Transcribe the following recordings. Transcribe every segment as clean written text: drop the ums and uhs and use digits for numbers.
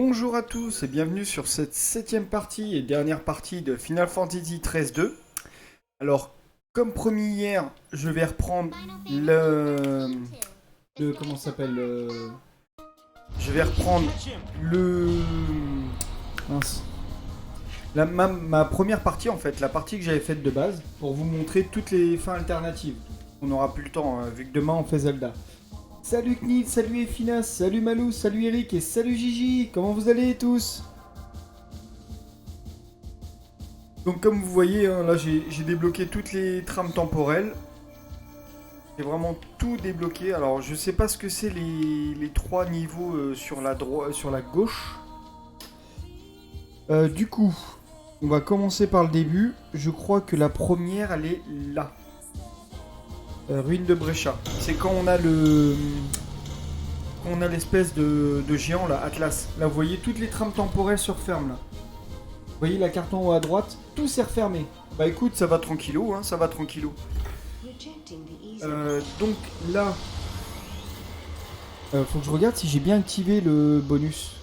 Bonjour à tous et bienvenue sur cette septième partie et dernière partie de Final Fantasy XIII-2. Alors, comme promis hier, je vais reprendre comment ça s'appelle Je vais reprendre le... Mince. Ma première partie en fait, la partie que j'avais faite de base, pour vous montrer toutes les fins alternatives. On n'aura plus le temps, vu que demain on fait Zelda. Salut Knit, salut Efinas, salut Malou, salut Eric et salut Gigi. Comment vous allez tous? Donc comme vous voyez, hein, là j'ai débloqué toutes les trames temporelles. J'ai vraiment tout débloqué. Alors je sais pas ce que c'est les trois niveaux sur la gauche. Du coup, on va commencer par le début. Je crois que la première elle est là. Ruine de Breccia. C'est quand on a l'espèce de géant là, Atlas. Là, vous voyez toutes les trames temporelles se referment là. Vous voyez la carte en haut à droite, tout s'est refermé. Bah écoute, ça va tranquillou, hein, ça va tranquillou. Donc là, faut que je regarde si j'ai bien activé le bonus.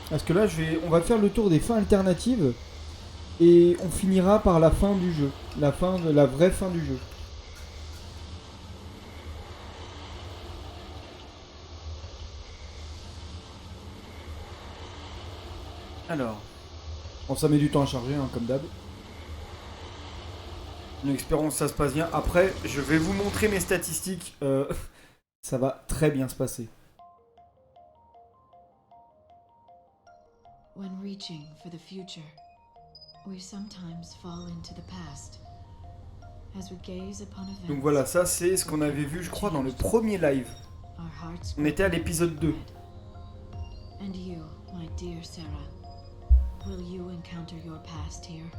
Parce que là, on va faire le tour des fins alternatives. Et on finira par la fin du jeu. La vraie fin du jeu. Alors. Bon, ça met du temps à charger, hein, comme d'hab. Nous espérons que ça se passe bien. Après, je vais vous montrer mes statistiques. Ça va très bien se passer. When reaching for the future, we sometimes fall into the past. As we gaze upon events. Donc voilà, ça c'est ce qu'on avait vu, je crois, dans le premier live. On était à l'épisode 2. And you, my dear Sarah, will you encounter your past here?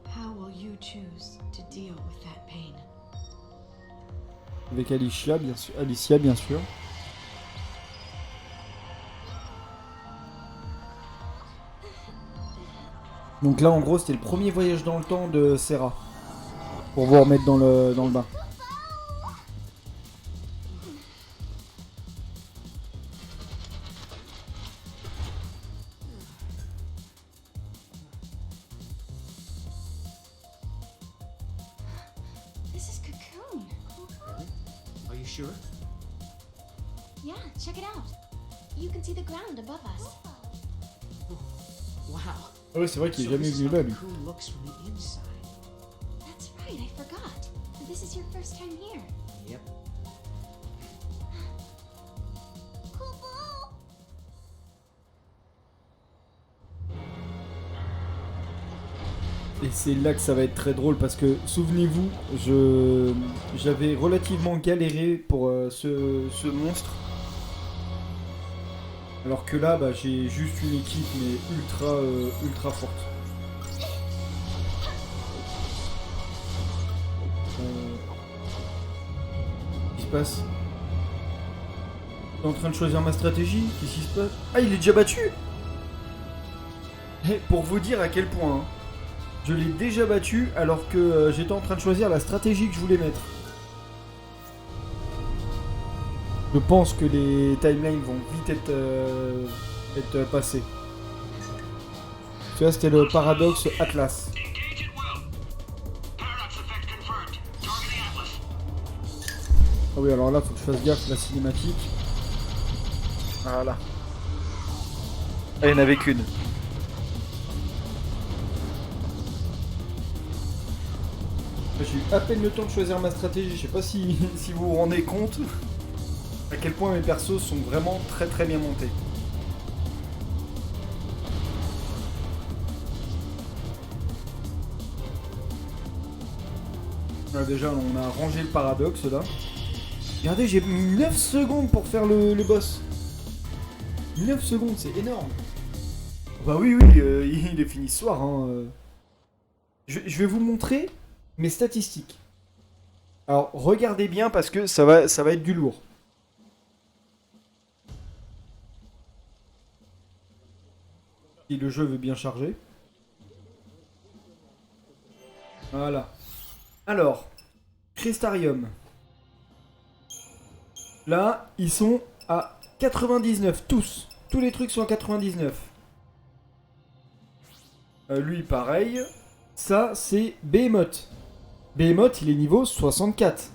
How will you choose to deal with that pain? Avec Alicia, bien sûr. Donc là, en gros, c'était le premier voyage dans le temps de Serra. Pour vous remettre dans le bain. This is Cocoon. Are you sure? Yeah, check it out. You can see the ground above us. Wow. Ah ouais, c'est vrai qu'il est So jamais this is venu how là, lui. Cocoon looks from the inside. That's right, I forgot. This is your first time here. Yep. Cool. Et c'est là que ça va être très drôle parce que, souvenez-vous, j'avais relativement galéré pour ce monstre. Alors que là, bah, j'ai juste une équipe mais ultra forte. Qu'est-ce qui se passe? T'es en train de choisir ma stratégie? Qu'est-ce qui se passe? Ah, il est déjà battu? Eh, pour vous dire à quel point, hein, je l'ai déjà battu alors que j'étais en train de choisir la stratégie que je voulais mettre. Je pense que les timelines vont vite être passées. Tu vois, c'était le paradoxe Atlas. Ah oui, alors là, faut que je fasse gaffe, la cinématique. Voilà. Ah, il n'y en avait qu'une. J'ai eu à peine le temps de choisir ma stratégie. Je sais pas si vous vous rendez compte à quel point mes persos sont vraiment très bien montés. Là, déjà, on a rangé le paradoxe là. Regardez, j'ai mis 9 secondes pour faire le boss. 9 secondes, c'est énorme. Bah oui, il est fini ce soir. Hein. Je vais vous montrer mes statistiques. Alors, regardez bien parce que ça va être du lourd. Si le jeu veut bien charger. Voilà. Alors, Crystarium. Là, ils sont à 99, tous. Tous les trucs sont à 99. Lui, pareil. Ça, c'est Behemoth. Behemoth, il est niveau 64.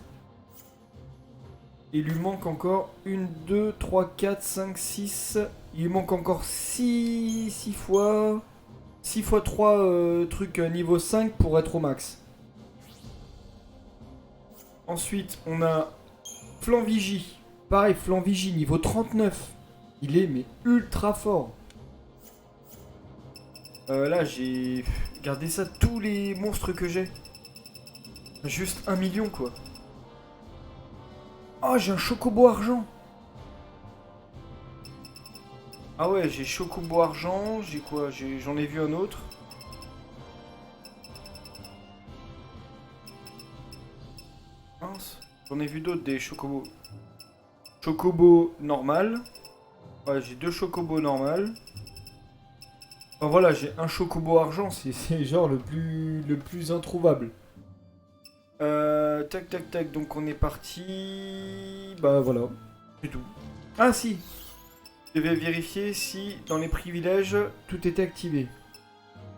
Il lui manque encore 1, 2, 3, 4, 5, 6. Il lui manque encore 6 fois... 6 fois 3 trucs niveau 5 pour être au max. Ensuite, on a Flanvigie. Pareil, Flanvigie niveau 39. Il est mais ultra fort. Là, j'ai gardé ça, tous les monstres que j'ai. Juste 1 million, quoi. Oh, j'ai un chocobo argent. Ah ouais, j'ai chocobo argent. J'ai quoi? J'en ai vu un autre. Mince. J'en ai vu d'autres, des chocobos. Chocobo normal. Ouais, j'ai 2 chocobos normal. Enfin voilà, j'ai un chocobo argent, c'est genre le plus introuvable. Tac tac tac, donc on est parti. Bah voilà, c'est tout. Ah si, je vais vérifier si dans les privilèges tout était activé.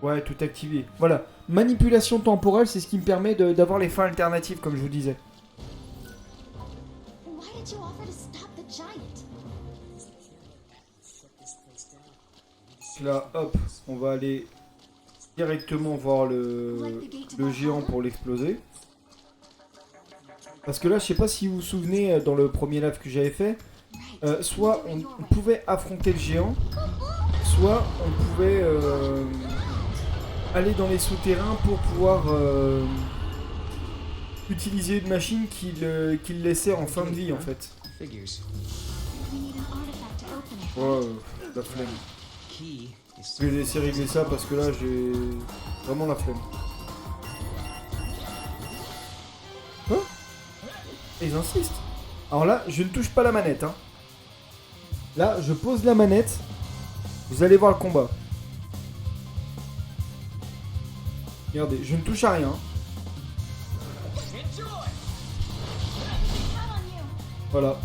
Ouais, tout activé. Voilà, manipulation temporelle, c'est ce qui me permet d'avoir les fins alternatives comme je vous disais. Why did you offer to stop the giant? Là, hop, on va aller directement voir le géant pour l'exploser. Parce que là, je sais pas si vous vous souvenez, dans le premier live que j'avais fait, soit on pouvait affronter le géant, soit on pouvait aller dans les souterrains pour pouvoir utiliser une machine qu'il laissait en fin de vie, en fait. Figures. We need an artifact to open it. Ouais, la flemme. Key is Je vais laisser régler ça parce que là, j'ai vraiment la flemme. Quoi? Ils insistent. Alors là, je ne touche pas la manette. Hein. Là, je pose la manette. Vous allez voir le combat. Regardez, je ne touche à rien. Voilà.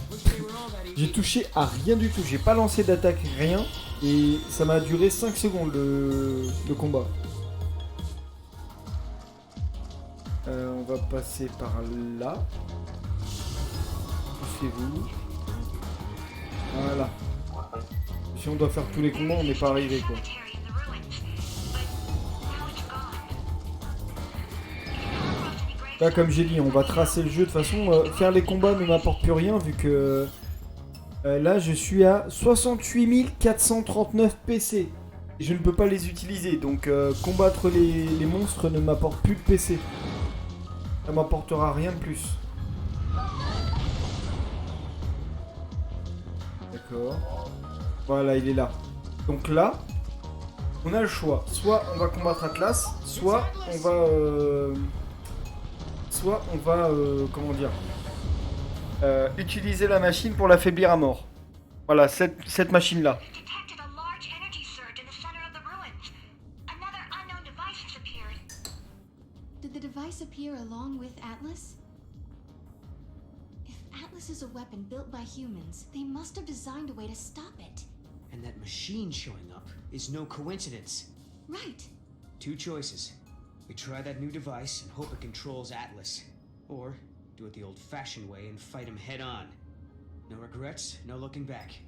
J'ai touché à rien du tout. J'ai pas lancé d'attaque, rien. Et ça m'a duré 5 secondes le combat. On va passer par là. Poussez-vous. Voilà. Si on doit faire tous les combats, on n'est pas arrivé quoi. Là, comme j'ai dit, on va tracer le jeu. De toute façon, faire les combats ne m'apporte plus rien vu que là, je suis à 68 439 PC. Et je ne peux pas les utiliser. Donc, combattre les monstres ne m'apporte plus de PC. Ça m'apportera rien de plus. D'accord. Voilà, il est là. Donc là, on a le choix. Soit on va combattre Atlas, soit on va... comment dire, utiliser la machine pour l'affaiblir à mort. Voilà, cette machine-là. Detected a large energy surge in the center of the ruins. Another unknown device has appeared. Did the device appear along with Atlas? If Atlas is a weapon built by humans, they must have designed a way to stop it. and that machine showing up is no coincidence. Right. Two choices. We try that new device and hope it controls Atlas. Or do it the old-fashioned way and fight him head-on. No regrets, no looking back.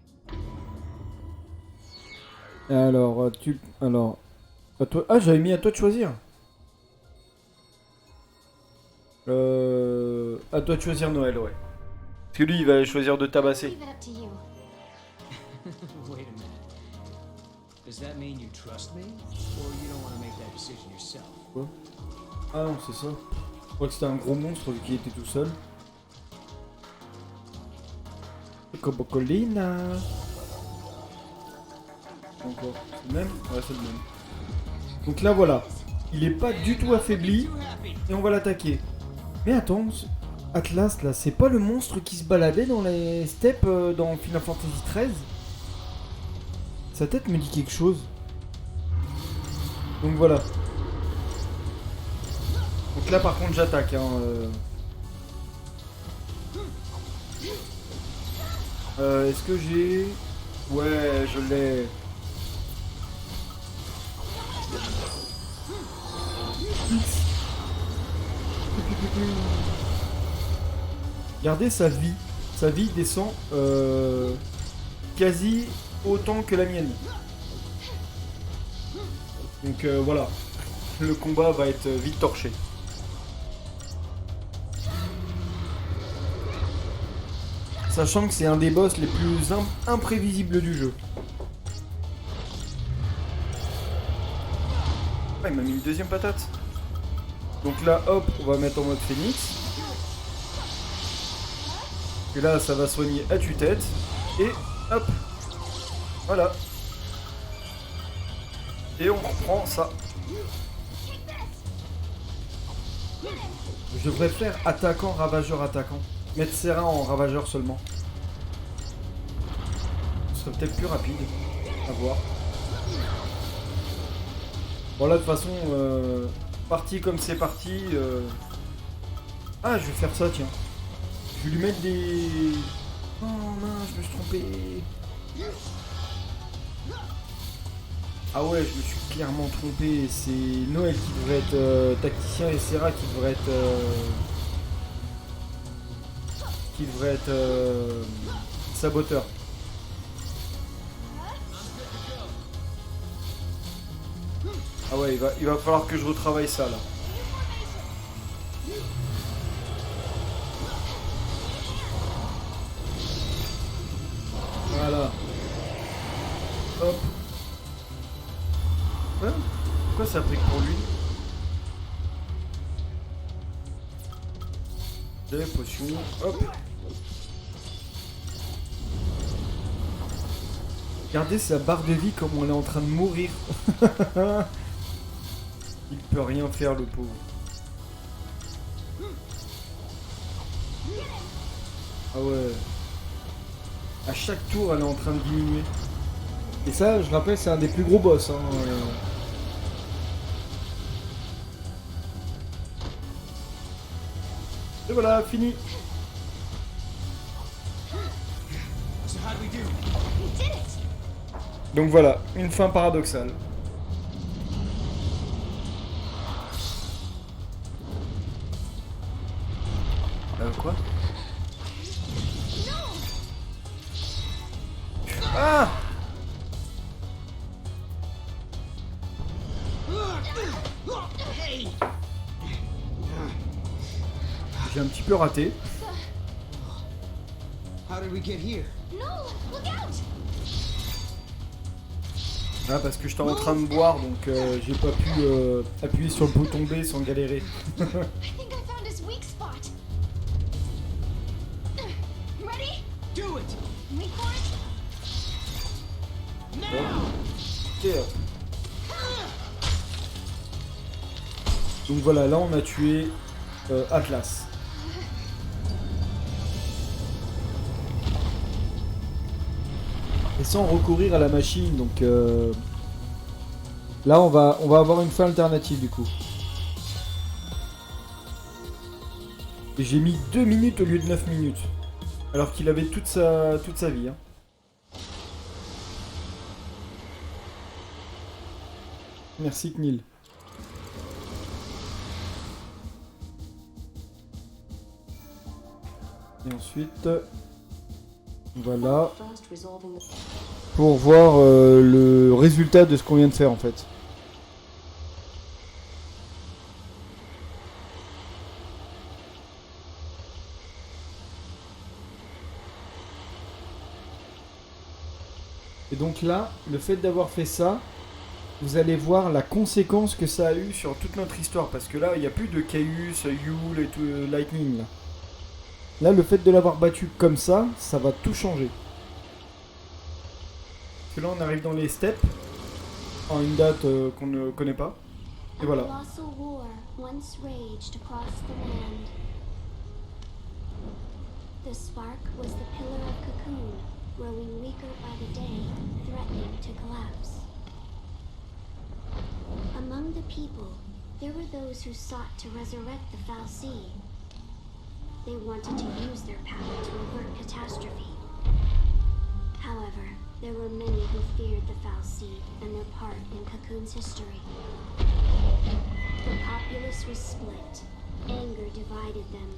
Alors, à toi... Ah, j'avais mis à toi de choisir. À toi de choisir Noël, ouais. Parce que lui, il va choisir de tabasser. Leave it up to you. Wait a minute. Does that mean you trust me? Or you don't want to make that decision yourself? Quoi? Ah non, c'est ça. Je crois que c'était un gros monstre vu qu'il était tout seul. Cobocolina. Encore. C'est le même? Ouais, c'est le même. Donc là, voilà. Il est pas du tout affaibli. Et on va l'attaquer. Mais attends, Atlas, là, c'est pas le monstre qui se baladait dans les steppes dans Final Fantasy XIII? Sa tête me dit quelque chose. Donc voilà. Donc là, par contre, j'attaque. Hein, Est-ce que j'ai... Ouais, je l'ai. Regardez sa vie. Sa vie descend quasi autant que la mienne. Donc voilà. Le combat va être vite torché. Sachant que c'est un des boss les plus imprévisibles du jeu. Ah, il m'a mis une deuxième patate. Donc là, hop, on va mettre en mode phénix. Et là, ça va soigner à tue-tête. Et hop. Voilà. Et on reprend ça. Je devrais faire attaquant, ravageur, attaquant. Mettre Serra en ravageur seulement. Ce serait peut-être plus rapide. À voir. Bon là de toute façon, parti comme c'est parti. Ah je vais faire ça tiens. Je vais lui mettre des... Oh mince, je me suis trompé. Ah ouais, je me suis clairement trompé. C'est Noël qui devrait être tacticien et Serra qui devrait être... saboteur. Ah ouais, il va falloir que je retravaille ça là. Voilà. Hop. Hein? Pourquoi ça a pris que pour lui? Des potions. Hop. Regardez sa barre de vie comme on est en train de mourir. Il peut rien faire le pauvre. Ah ouais. À chaque tour elle est en train de diminuer. Et ça je rappelle c'est un des plus gros boss hein. Et voilà, fini. Donc voilà, une fin paradoxale. Quoi? Ah! J'ai un petit peu raté. How did we get here? No! Look out! Ah, parce que j'étais en train de boire, donc j'ai pas pu appuyer sur le bouton B sans galérer. I think I found his weak spot. Ready? Do it! Wait for it. Et hop. Donc voilà, là on a tué Atlas. Et sans recourir à la machine, donc là on va avoir une fin alternative du coup. Et j'ai mis 2 minutes au lieu de 9 minutes. Alors qu'il avait toute sa vie. Hein. Merci Knil. Et ensuite, voilà, pour voir le résultat de ce qu'on vient de faire en fait. Et donc là, le fait d'avoir fait ça, vous allez voir la conséquence que ça a eu sur toute notre histoire. Parce que là, il n'y a plus de Chaos, Yule et tout, Lightning. Là, le fait de l'avoir battu comme ça, ça va tout changer. Parce que là, on arrive dans les steppes, en une date qu'on ne connaît pas. Et voilà. A colossal war once raged across the land. The spark was the pillar of Cocoon, growing weaker by the day, threatening to collapse. Among the people, there were those who sought to resurrect the Fal'Cie. They wanted to use their power to avert catastrophe. However, there were many who feared the foul seed and their part in Cocoon's history. The populace was split. Anger divided them.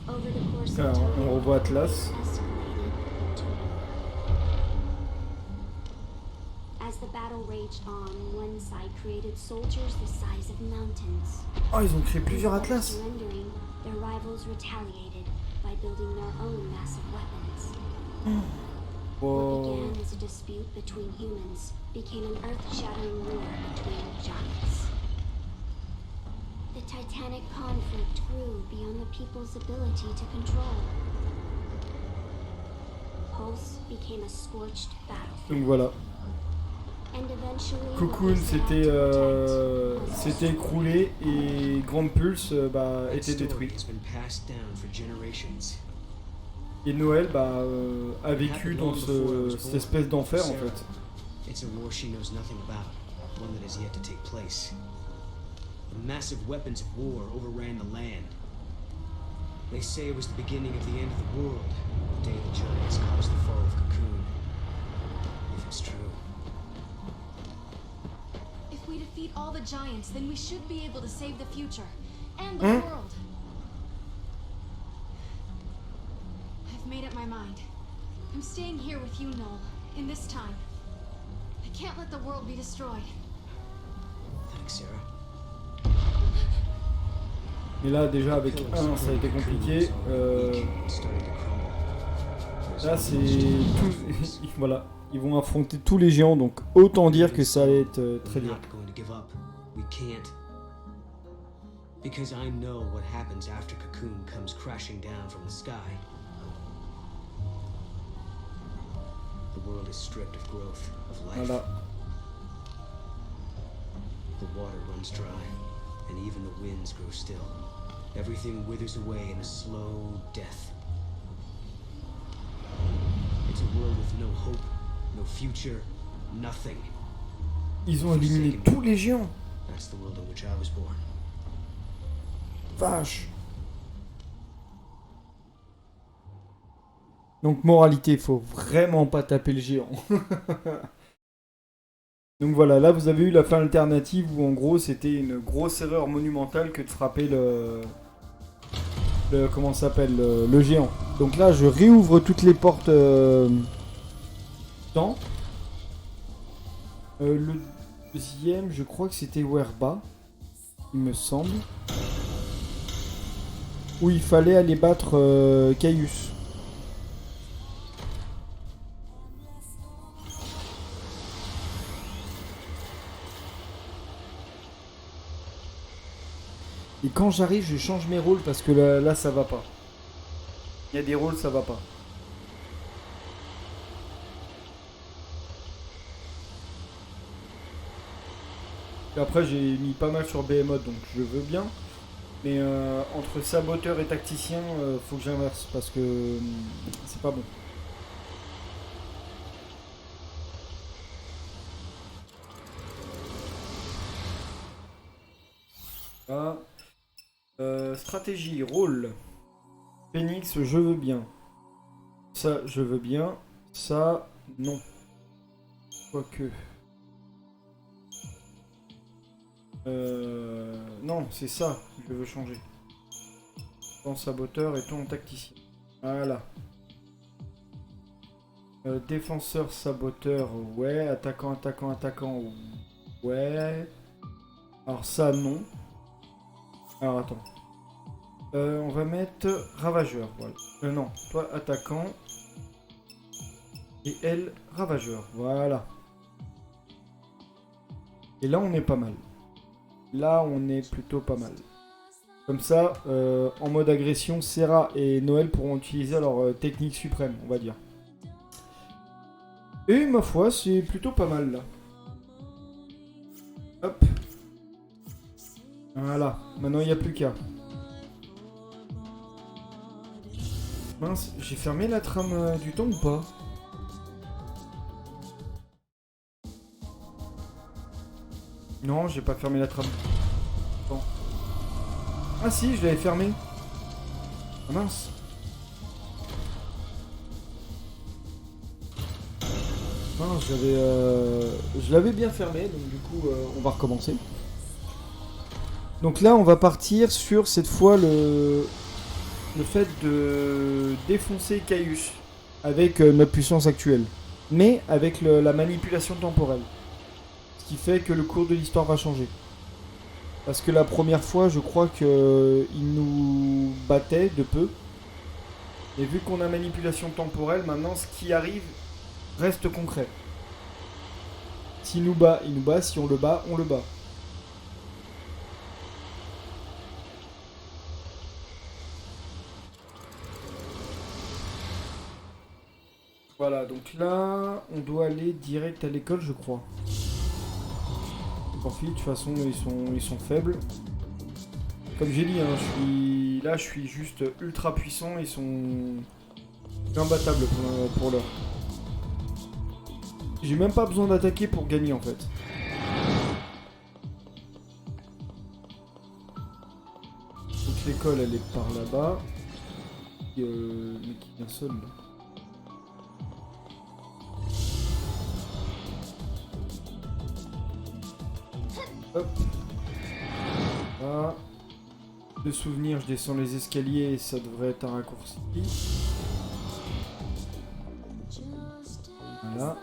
Over the course of Alors, time, on revoit Atlas. escalated into war. As the battle raged on, one side created soldiers the size of mountains. Oh, ils ont créé plusieurs Instead of Atlas. surrendering, their rivals retaliated by building their own massive weapons. What Wow. began as a dispute between humans became an earth-shattering war between giants. The titanic conflict grew beyond the people's ability to control. Pulse became a scorched battlefield. Donc voilà. And eventually, what Cocoon they set out to protect was s'était écroulé et Grande Pulse That était story détruit. has been passed down for generations. Et Noël a vécu dans cette espèce d'enfer en fait. It's a war she knows nothing about, one that has yet to take place. The massive weapons of war overran the land. They say it was the beginning of the end of the world, the day the giants caused the fall of Cocoon. If it's true. If we defeat all the giants, then we should be able to save the future and the Hmm? world. I've made up my mind. I'm staying here with you, Noel, in this time. I can't let the world be destroyed. Thanks, Sarah. Et là déjà avec 1 ça a été compliqué. Là c'est tout. Voilà. Ils vont affronter tous les géants donc autant dire que ça allait être très dur. Not going to give up. We can't. Because I know what happens after Cocoon comes crashing down from the sky. The world is stripped of growth, of life. Voilà. The water runs dry, and even the winds grow still. Everything withers away in a slow death. It's a world with no hope, no future, nothing. Ils ont éliminé tous les géants. That's the world in which I was born. Vache. Donc moralité, faut vraiment pas taper le géant. Donc voilà, là vous avez eu la fin alternative où en gros c'était une grosse erreur monumentale que de frapper le comment ça s'appelle le géant. Donc là je réouvre toutes les portes temps. Le deuxième, je crois que c'était Werba, il me semble. Où il fallait aller battre Caius. Et quand j'arrive, je change mes rôles parce que là ça va pas. Il y a des rôles, ça va pas. Et après, j'ai mis pas mal sur Behemoth, donc je veux bien. Mais entre saboteur et tacticien, faut que j'inverse parce que c'est pas bon. Ah. Stratégie, rôle. Phoenix, je veux bien. Ça, je veux bien. Ça, non. Quoique. Non, c'est ça que je veux changer. Ton saboteur et ton tacticien. Voilà. Défenseur, saboteur, ouais. Attaquant, attaquant, attaquant, ouais. Alors ça, non. Alors attends. On va mettre ravageur, voilà. Non, toi attaquant. Et elle, ravageur, voilà. Et là, on est pas mal. Là, on est plutôt pas mal. Comme ça, en mode agression, Serra et Noël pourront utiliser leur technique suprême, on va dire. Et ma foi, c'est plutôt pas mal, là. Hop. Voilà, maintenant il n'y a plus qu'à. Mince, j'ai fermé la trame du temps ou pas? Non, j'ai pas fermé la trame. Bon. Ah si, je l'avais fermé. Ah mince. Non, je l'avais bien fermé, donc du coup, on va recommencer. Donc là, on va partir sur, cette fois, le fait de défoncer Caius avec notre puissance actuelle. Mais avec la manipulation temporelle. Ce qui fait que le cours de l'histoire va changer. Parce que la première fois, je crois qu'il nous battait de peu. Et vu qu'on a manipulation temporelle, maintenant, ce qui arrive reste concret. S'il nous bat, il nous bat. Si on le bat, on le bat. Voilà, donc là, on doit aller direct à l'école, je crois. Tant pis, de toute façon, ils sont faibles. Comme j'ai dit, hein, je suis juste ultra puissant. Ils sont imbattables pour l'heure. J'ai même pas besoin d'attaquer pour gagner, en fait. Donc l'école, elle est par là-bas. Mais qui vient seul, là. Hop. Là. De souvenir, je descends les escaliers et ça devrait être un raccourci. Voilà.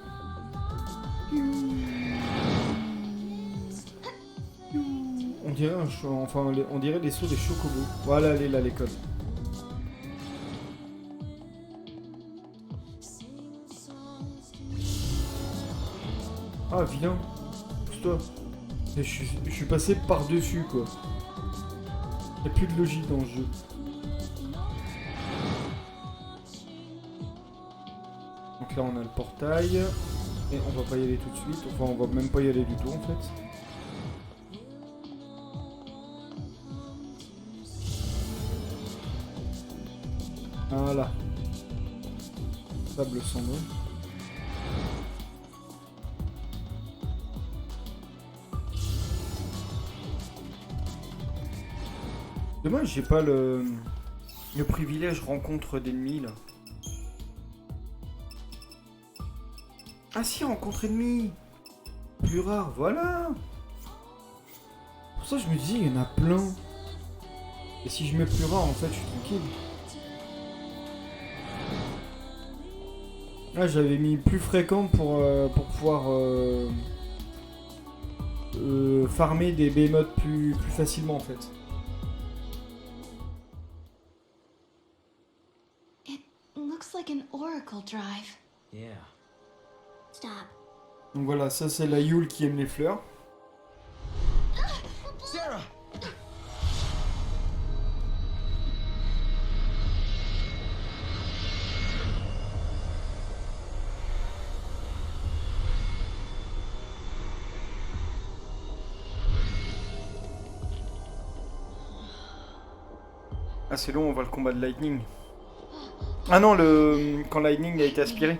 On dirait on dirait les sauts des chocobos. Voilà, elle est là, l'école. Ah, vilain. Pousse-toi. Je suis passé par-dessus, quoi. Il n'y a plus de logique dans le jeu. Donc là, on a le portail. Et on va pas y aller tout de suite. Enfin, on va même pas y aller du tout, en fait. Voilà. Sable sans nom. Dommage, j'ai pas le privilège rencontre d'ennemis là. Ah si, rencontre ennemi. Plus rare, voilà. Pour ça je me dis, il y en a plein. Et si je mets plus rare, en fait, je suis tranquille. Là, j'avais mis plus fréquent pour pouvoir farmer des behemoths plus facilement, en fait. Looks like an oracle drive. Yeah. Stop. Donc voilà, ça c'est la Yule qui aime les fleurs. Sarah! Ah c'est long, on voit le combat de Lightning. Ah non, quand Lightning a été aspiré.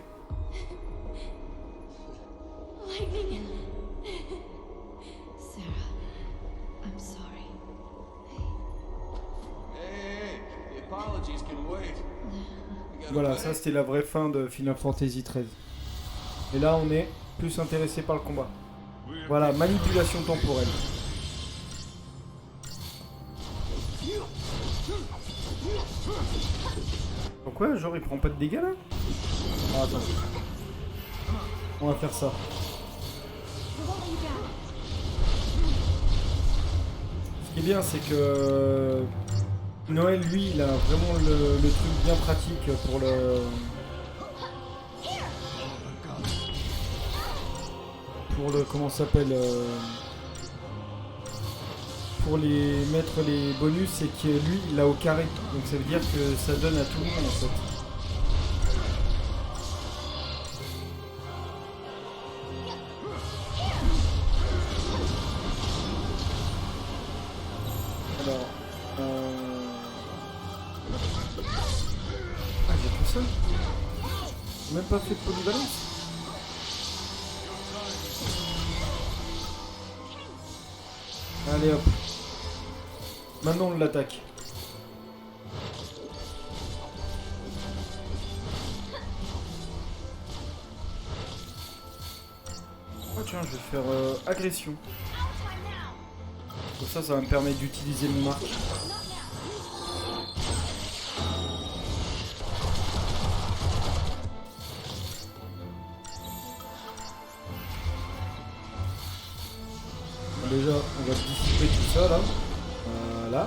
Lightning. Sarah, I'm sorry. Hey, the apologies can wait. Voilà, ça c'était la vraie fin de Final Fantasy XIII. Et là on est plus intéressé par le combat. Voilà, manipulation temporelle. Pourquoi genre il prend pas de dégâts là? Ah attends. On va faire ça. Ce qui est bien c'est que Noël lui il a vraiment le truc bien pratique pour le comment ça s'appelle pour les mettre les bonus, c'est que lui il a au carré, donc ça veut dire que ça donne à tout le monde en fait. Alors ah j'ai tout ça, j'ai même pas fait de polyvalence. Allez hop. Maintenant on l'attaque. tiens, je vais faire agression. Comme ça va me permettre d'utiliser mon arc. Déjà, on va dissiper tout ça là. Voilà.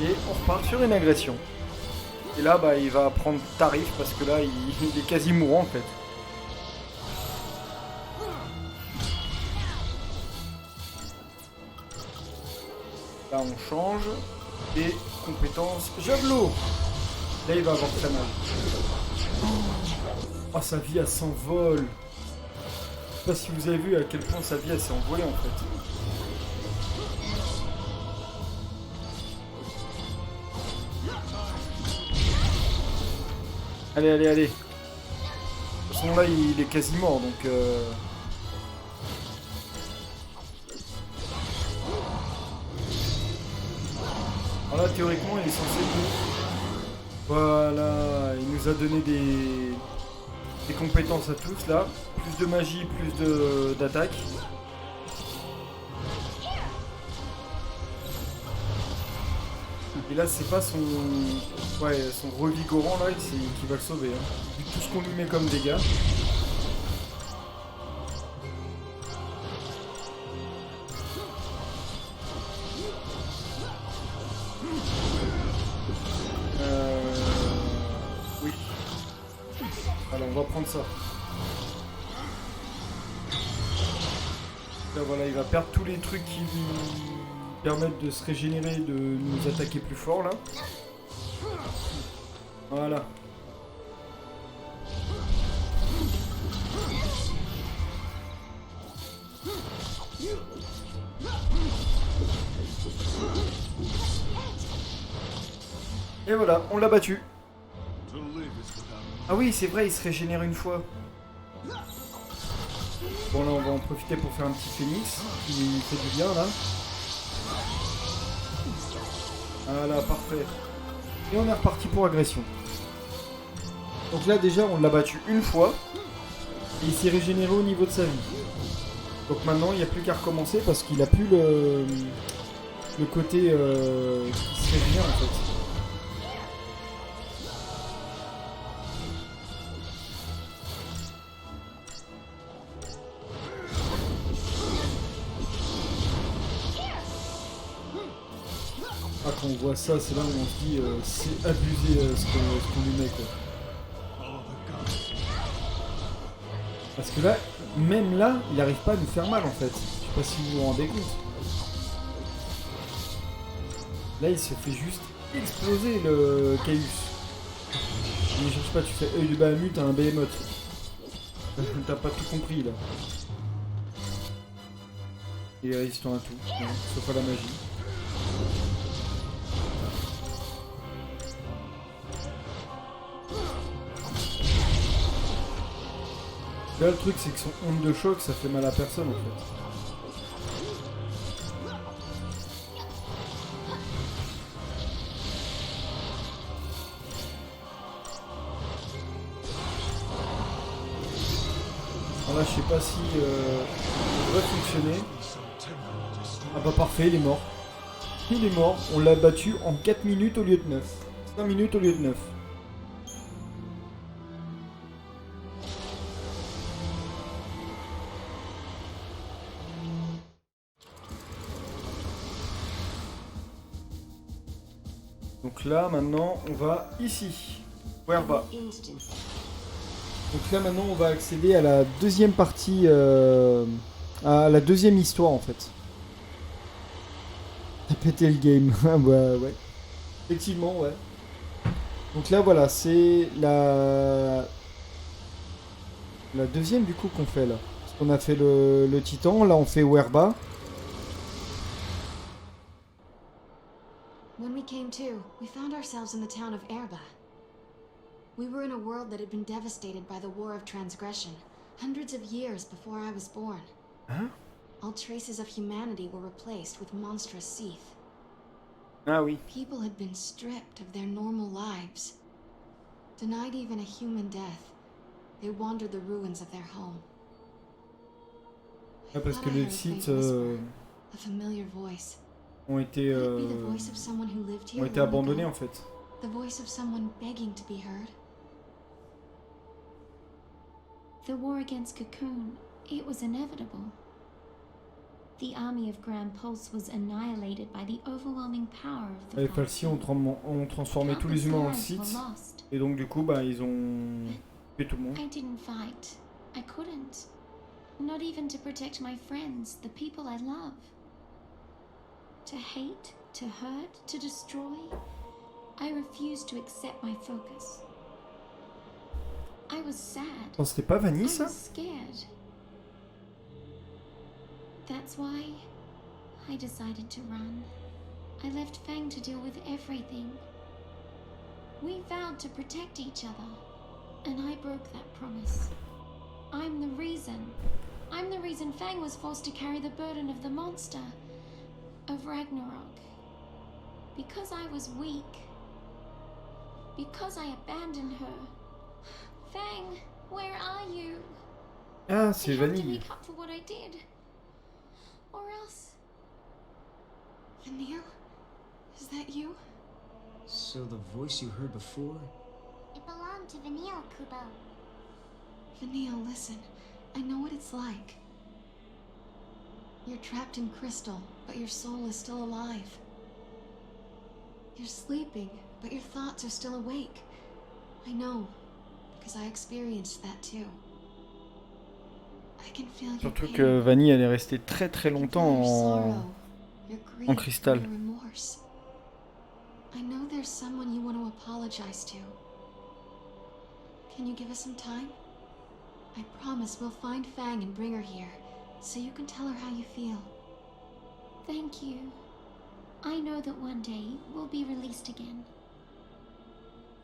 Et on repart sur une agression. Et là, bah, il va prendre tarif parce que là, il est quasi mourant en fait. Là, on change. Et compétence javelot. Là, il va avoir très mal. Oh, sa vie, elle s'envole. Je sais pas si vous avez vu à quel point sa vie, elle s'est envolée en fait. Allez, allez, allez. De toute façon, là, il est quasi mort, donc... Alors là, théoriquement, il est censé... Voilà, il nous a donné des compétences à tous, là. Plus de magie, plus d'attaque. Et là, c'est pas son revigorant, là, qui va le sauver. Hein. Vu tout ce qu'on lui met comme dégâts. Oui. Alors, on va prendre ça. Là, voilà, il va perdre tous les trucs qui lui permettent de se régénérer, de nous attaquer plus fort, là. Voilà. Et voilà, on l'a battu. Ah oui, c'est vrai, il se régénère une fois. Bon, là, on va en profiter pour faire un petit phénix. Il fait du bien, là. Voilà, parfait. Et on est reparti pour agression. Donc là, déjà, on l'a battu une fois. Et il s'est régénéré au niveau de sa vie. Donc maintenant, il n'y a plus qu'à recommencer parce qu'il a plus le côté qui se régénère, en fait. Ah, quand on voit ça, c'est là où on se dit c'est abusé ce qu'on lui met, quoi. Parce que là, même là, il n'arrive pas à nous faire mal en fait. Je sais pas si vous vous rendez compte. Là, il se fait juste exploser le Caius. Mais je sais pas, tu fais œil de Bahamut, t'as un Behemoth. T'as pas tout compris là. Il est résistant à tout, non, sauf à la magie. Là, le truc, c'est que son onde de choc, ça fait mal à personne, en fait. Alors là, je sais pas si ça devrait fonctionner. Ah bah parfait, il est mort. Il est mort. On l'a battu en 4 minutes au lieu de 9. 5 minutes au lieu de 9. Donc là, maintenant, on va ici. Werba. Donc là, maintenant, on va accéder à la deuxième partie, à la deuxième histoire, en fait. T'as pété le game. Bah, ouais. Effectivement, ouais. Donc là, voilà, c'est la deuxième, du coup, qu'on fait, là. Parce qu'on a fait le titan, là, on fait Werba. When we came to, we found ourselves in the town of Erba. We were in a world that had been devastated by the War of Transgression, hundreds of years before I was born. Huh? All traces of humanity were replaced with monstrous Seath. Ah oui. People had been stripped of their normal lives. Denied even a human death, they wandered the ruins of their home. Ah, parce que Thought I les heard a sites faint whisper, a familiar voice. ont été Could it be the voice of someone who lived here long abandonnés ago? en fait. The voice of someone begging to be heard? The war against Cocoon, it was inevitable. The army of Grand Pulse was annihilated by the overwhelming power of the Les Falcon. Falsi ont transformé tous les humains dans le site. Et donc du coup, bah, ils ont tué tout le monde. I didn't fight. I couldn't. Not even to protect my friends, the people I love. To hate, to hurt, to destroy, I refused to accept my focus. I was sad. Oh, c'était pas Vanille I ça? was scared. That's why I decided to run. I left Fang to deal with everything. We vowed to protect each other, and I broke that promise. I'm the reason. I'm the reason Fang was forced to carry the burden of the monster, of Ragnarok. Because I was weak. Because I abandoned her. Fang, where are you? Ah, I c'est have to Vanille. make up for what I did. Or else... Vanille? Is that you? So the voice you heard before? It belonged to Vanille, Kubo. Vanille, listen. I know what it's like. You're trapped in crystal, but your soul is still alive. You're sleeping, but your thoughts are still awake. I know, because I experienced that too. I can feel your Surtout pain. que Vanille, elle est restée très I très can longtemps feel your en... sorrow, your grief, en cristal. and your remorse. I know there's someone you want to apologize to. Can you give us some time? I promise we'll find Fang and bring her here, so you can tell her how you feel. Thank you. I know that one day we'll be released again.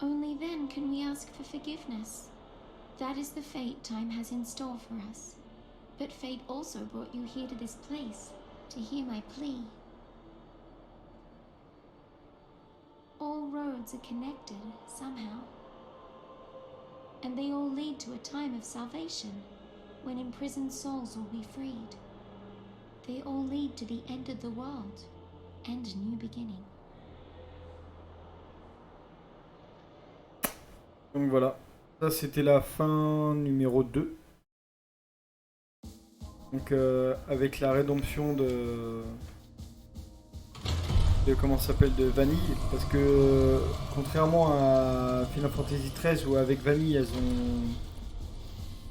Only then can we ask for forgiveness. That is the fate time has in store for us. But fate also brought you here to this place, to hear my plea. All roads are connected, somehow. And they all lead to a time of salvation, when imprisoned souls will be freed. They all lead to the end of the world, and a new beginning. Donc voilà. Ça, c'était la fin numéro 2. Donc avec la rédemption de comment ça s'appelle, de Vanille, parce que contrairement à Final Fantasy XIII où avec Vanille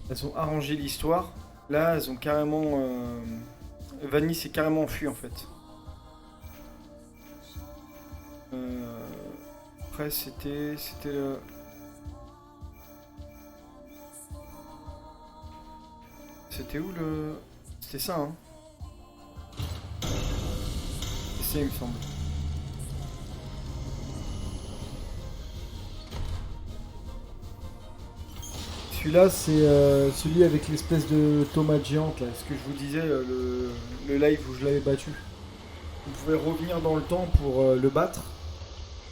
elles ont arrangé l'histoire, là elles ont carrément Vanille s'est carrément enfuie en fait. Après c'était le... C'était où le... C'était ça hein. C'est ça il me semble. Celui-là, c'est celui avec l'espèce de tomate géante, là. Ce que je vous disais, le live où je l'avais battu. Vous pouvez revenir dans le temps pour le battre.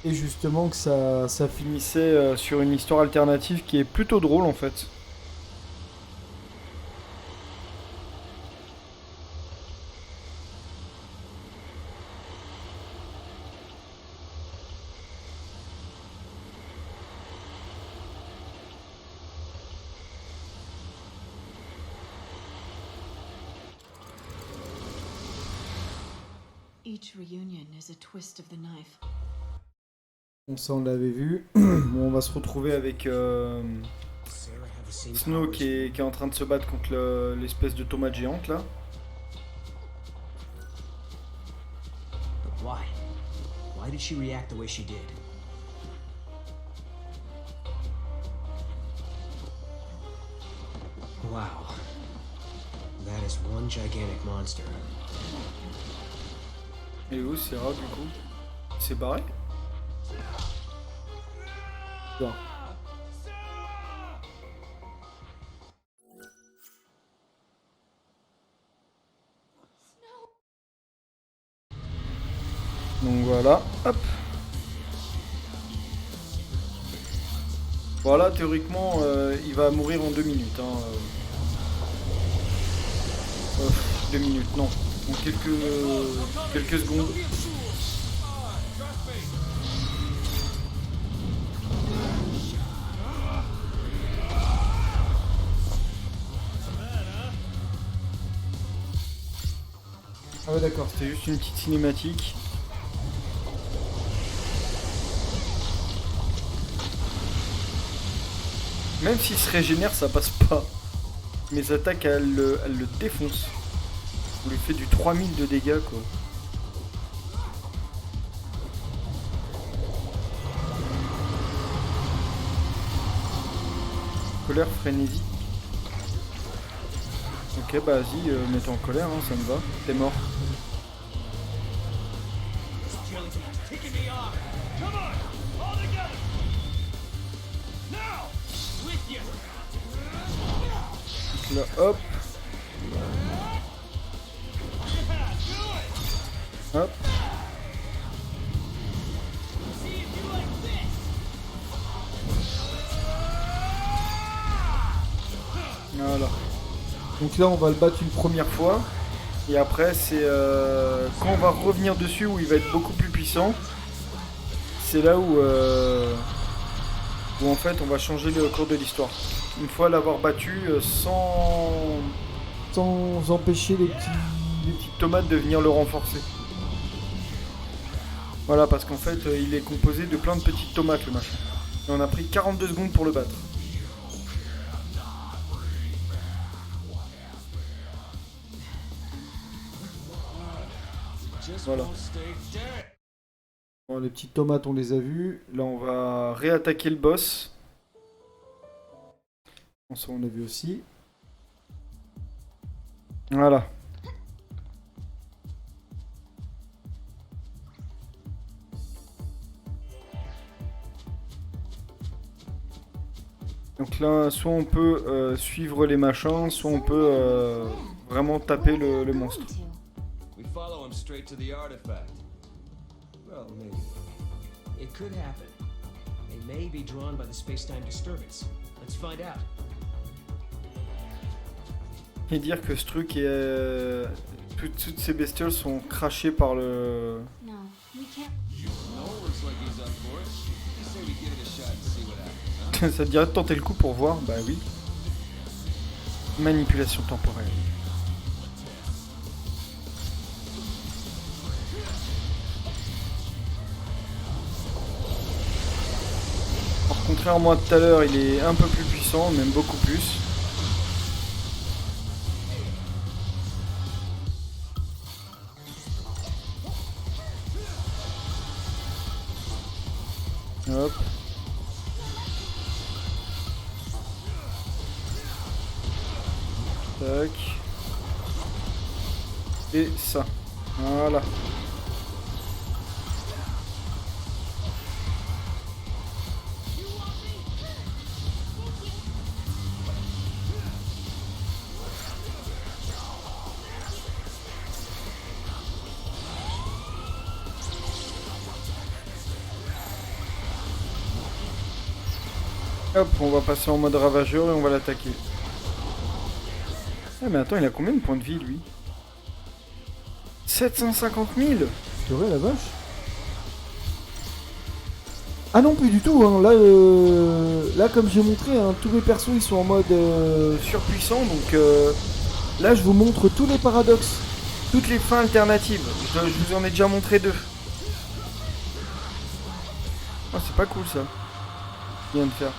Et justement que ça finissait sur une histoire alternative qui est plutôt drôle, en fait. Each reunion is a twist of the knife. Bon, ça on l'avait vu. Bon, on va se retrouver avec Sarah have the same Snow powers? qui est en train de se battre contre l'espèce de tomate géante là. But why? Why did she react the way she did? Wow. That is one gigantic monster. Et où c'est rare du coup? C'est barré? Bon. Donc voilà, hop. Voilà, théoriquement, il va mourir en 2 minutes. Hein. 2 minutes, non. En quelques secondes. Ah ouais d'accord, c'était juste une petite cinématique. Même s'il se régénère, ça passe pas. Mes attaques, elles le défoncent. On lui fait du 3000 de dégâts quoi. Colère frénésie. Ok bah vas-y, mets-toi en colère, hein, ça me va. T'es mort. Donc là hop. Hop. Voilà. Donc là on va le battre une première fois. Et après c'est quand on va revenir dessus où il va être beaucoup plus puissant. C'est là où en fait on va changer le cours de l'histoire. Une fois l'avoir battu sans empêcher les petites tomates de venir le renforcer. Voilà parce qu'en fait il est composé de plein de petites tomates le machin. Et on a pris 42 secondes pour le battre. Voilà. Bon, les petites tomates on les a vues. Là on va réattaquer le boss. Bon, ça on l'a vu aussi. Voilà. Donc là, soit on peut suivre les machins, soit on peut vraiment taper le monstre. We follow him straight to the artifact. Well, maybe. It could happen. They may be drawn by the space-time disturbance. Let's find out. Et dire que ce truc est... toutes ces bestioles sont crachées par le... No, we can't. No, looks like he's up for it. You say we give it a shot and see what happens, huh? Ça te dirait de tenter le coup pour voir? Bah oui. Manipulation temporelle. Alors, contrairement à tout à l'heure, il est un peu plus puissant, même beaucoup plus. Hop. Tac. Et ça. Voilà. Hop, on va passer en mode ravageur et on va l'attaquer. Ah mais attends, il a combien de points de vie lui? 750 000. C'est vrai la vache? Ah non, plus du tout, hein. Là comme j'ai montré, hein, tous mes persos ils sont en mode Surpuissant, donc là je vous montre tous les paradoxes. toutes les fins alternatives. Je vous en ai déjà montré 2. Oh, c'est pas cool ça. Il vient de faire.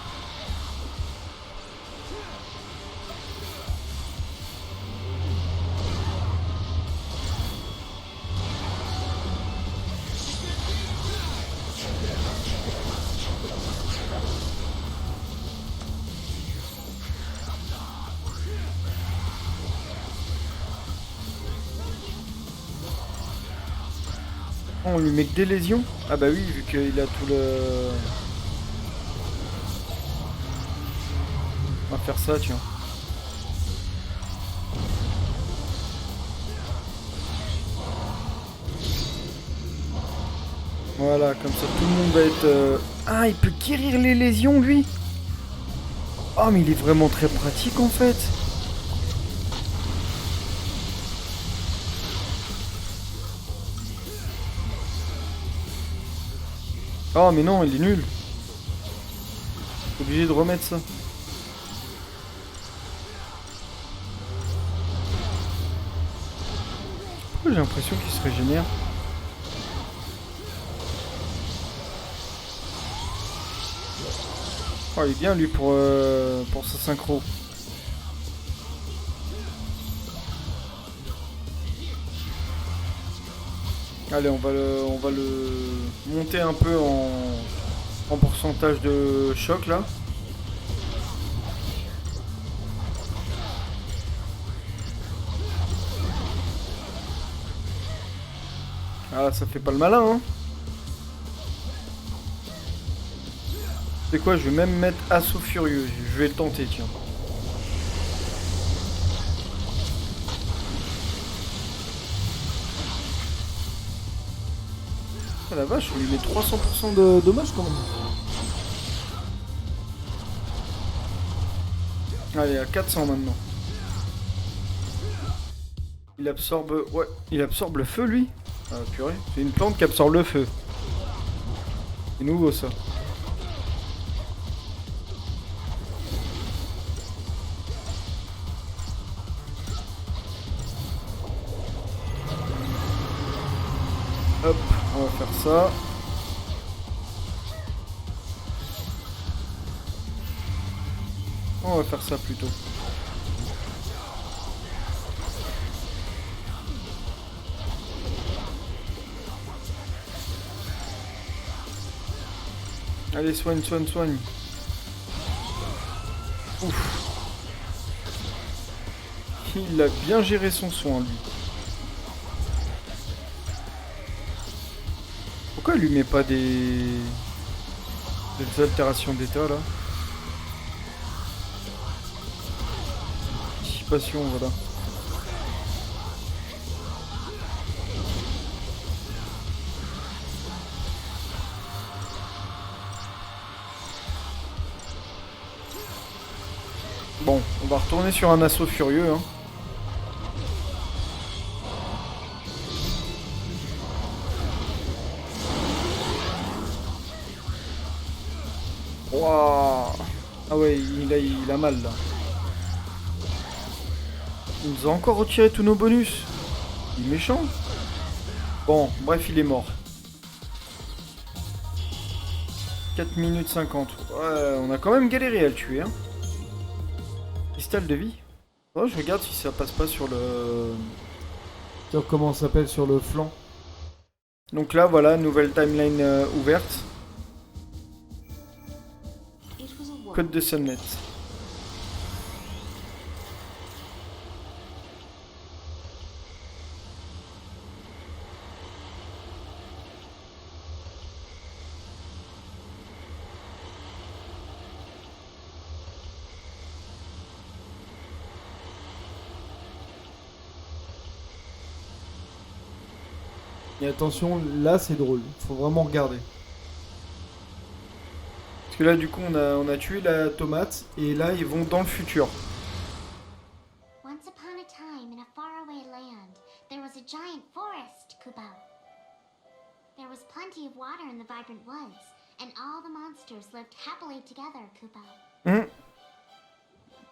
On lui met que des lésions? Ah bah oui, vu qu'il a tout le... On va faire ça, tiens. Voilà, comme ça tout le monde va être... Ah, il peut guérir les lésions, lui. Oh, mais il est vraiment très pratique, en fait. Oh, mais non, il est nul. Obligé de remettre ça. Pourquoi j'ai l'impression qu'il se régénère? Oh, il est bien lui pour sa synchro. Allez, on va le monter un peu en pourcentage de choc là. Ah, ça fait pas le malin, hein. C'est quoi, je vais même mettre assaut furieux. Je vais le tenter, tiens. Ah la vache, on lui met 300% de dommages quand même. Allez, à 400 maintenant. Il absorbe... Ouais, il absorbe le feu, lui. Ah, purée. C'est une plante qui absorbe le feu. C'est nouveau, ça. Hop, on va faire ça. On va faire ça plutôt. Allez, soigne. Ouf. Il a bien géré son soin, lui. Pourquoi il lui met pas des altérations d'état, là? Dissipation, voilà. Bon, on va retourner sur un assaut furieux, hein. Wouah. Ah ouais, il a mal, là. Il nous a encore retiré tous nos bonus. Il est méchant. Bon, bref, il est mort. 4 minutes 50. Ouais, on a quand même galéré à le tuer, hein. Cristal de vie. Oh, je regarde si ça passe pas sur le... Sur comment ça s'appelle sur le flanc. Donc là, voilà, nouvelle timeline ouverte. Code de Sunnet. Et attention, là c'est drôle. Faut vraiment regarder. Parce que là, du coup, on a tué la tomate. Et là, ils vont dans le futur. Once upon a time, in a faraway land, there was a giant forest, Kubao. There was plenty of water in the vibrant woods, and all the monsters lived happily together, Kubao.